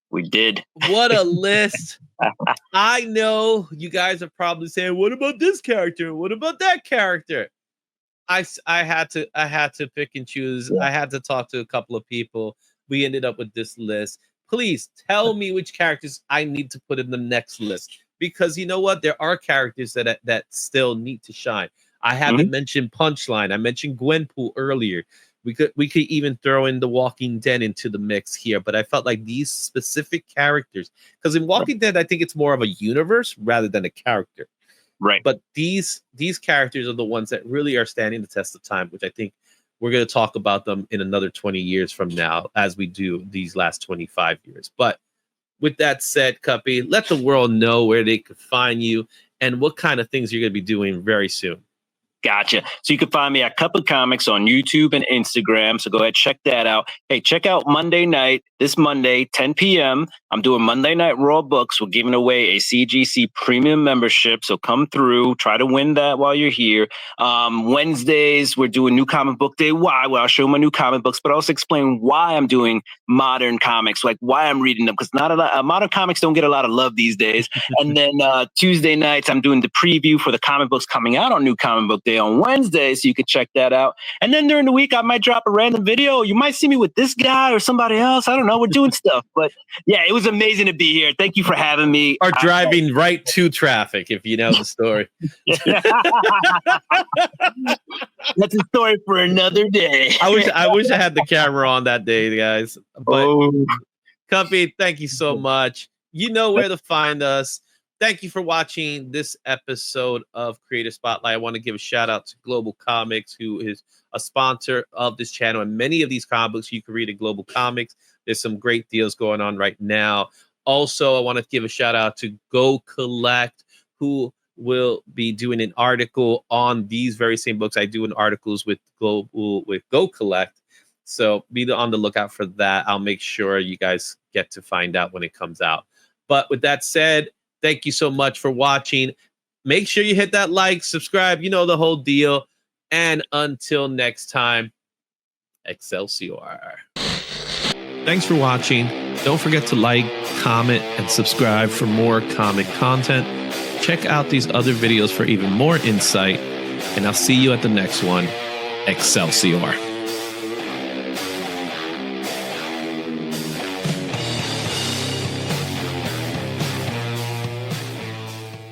We did. What a list. I know you guys are probably saying, what about this character? What about that character? I had to pick and choose. I had to talk to a couple of people. We ended up with this list. Please tell me which characters I need to put in the next list, because you know what? There are characters that still need to shine. I haven't mentioned Punchline. I mentioned Gwenpool earlier. We could even throw in the Walking Dead into the mix here, but I felt like these specific characters, because in Walking Dead, I think it's more of a universe rather than a character. Right. But these characters are the ones that really are standing the test of time, which I think we're going to talk about them in another 20 years from now, as we do these last 25 years. But with that said, Cuppy, let the world know where they could find you and what kind of things you're going to be doing very soon. Gotcha. So you can find me at Cup of Comics on YouTube and Instagram. So go ahead, check that out. Hey, check out Monday night, this Monday, 10 p.m. I'm doing Monday Night Raw Books. We're giving away a CGC premium membership. So come through, try to win that while you're here. Wednesdays, we're doing New Comic Book Day. Why? Well, I'll show my new comic books, but also explain why I'm doing modern comics, like why I'm reading them, because not a lot, modern comics don't get a lot of love these days. And then Tuesday nights, I'm doing the preview for the comic books coming out on New Comic Book Day on Wednesday, so you can check that out. And then during the week, I might drop a random video. You might see me with this guy or somebody else. I don't know. We're doing stuff. But yeah, it was amazing to be here. Thank you for having me. Or driving right to traffic, if you know the story. That's a story for another day. I wish I had the camera on that day, guys. But Cuppy, thank you so much. You know where to find us. Thank you for watching this episode of Creator Spotlight. I want to give a shout out to Global Comics, who is a sponsor of this channel. And many of these comic books you can read at Global Comics. There's some great deals going on right now. Also, I want to give a shout out to Go Collect, who will be doing an article on these very same books. I do articles with Go Collect. So be on the lookout for that. I'll make sure you guys get to find out when it comes out. But with that said, thank you so much for watching. Make sure you hit that like, subscribe, you know the whole deal. And until next time, Excelsior. Thanks for watching. Don't forget to like, comment, and subscribe for more comic content. Check out these other videos for even more insight. And I'll see you at the next one. Excelsior.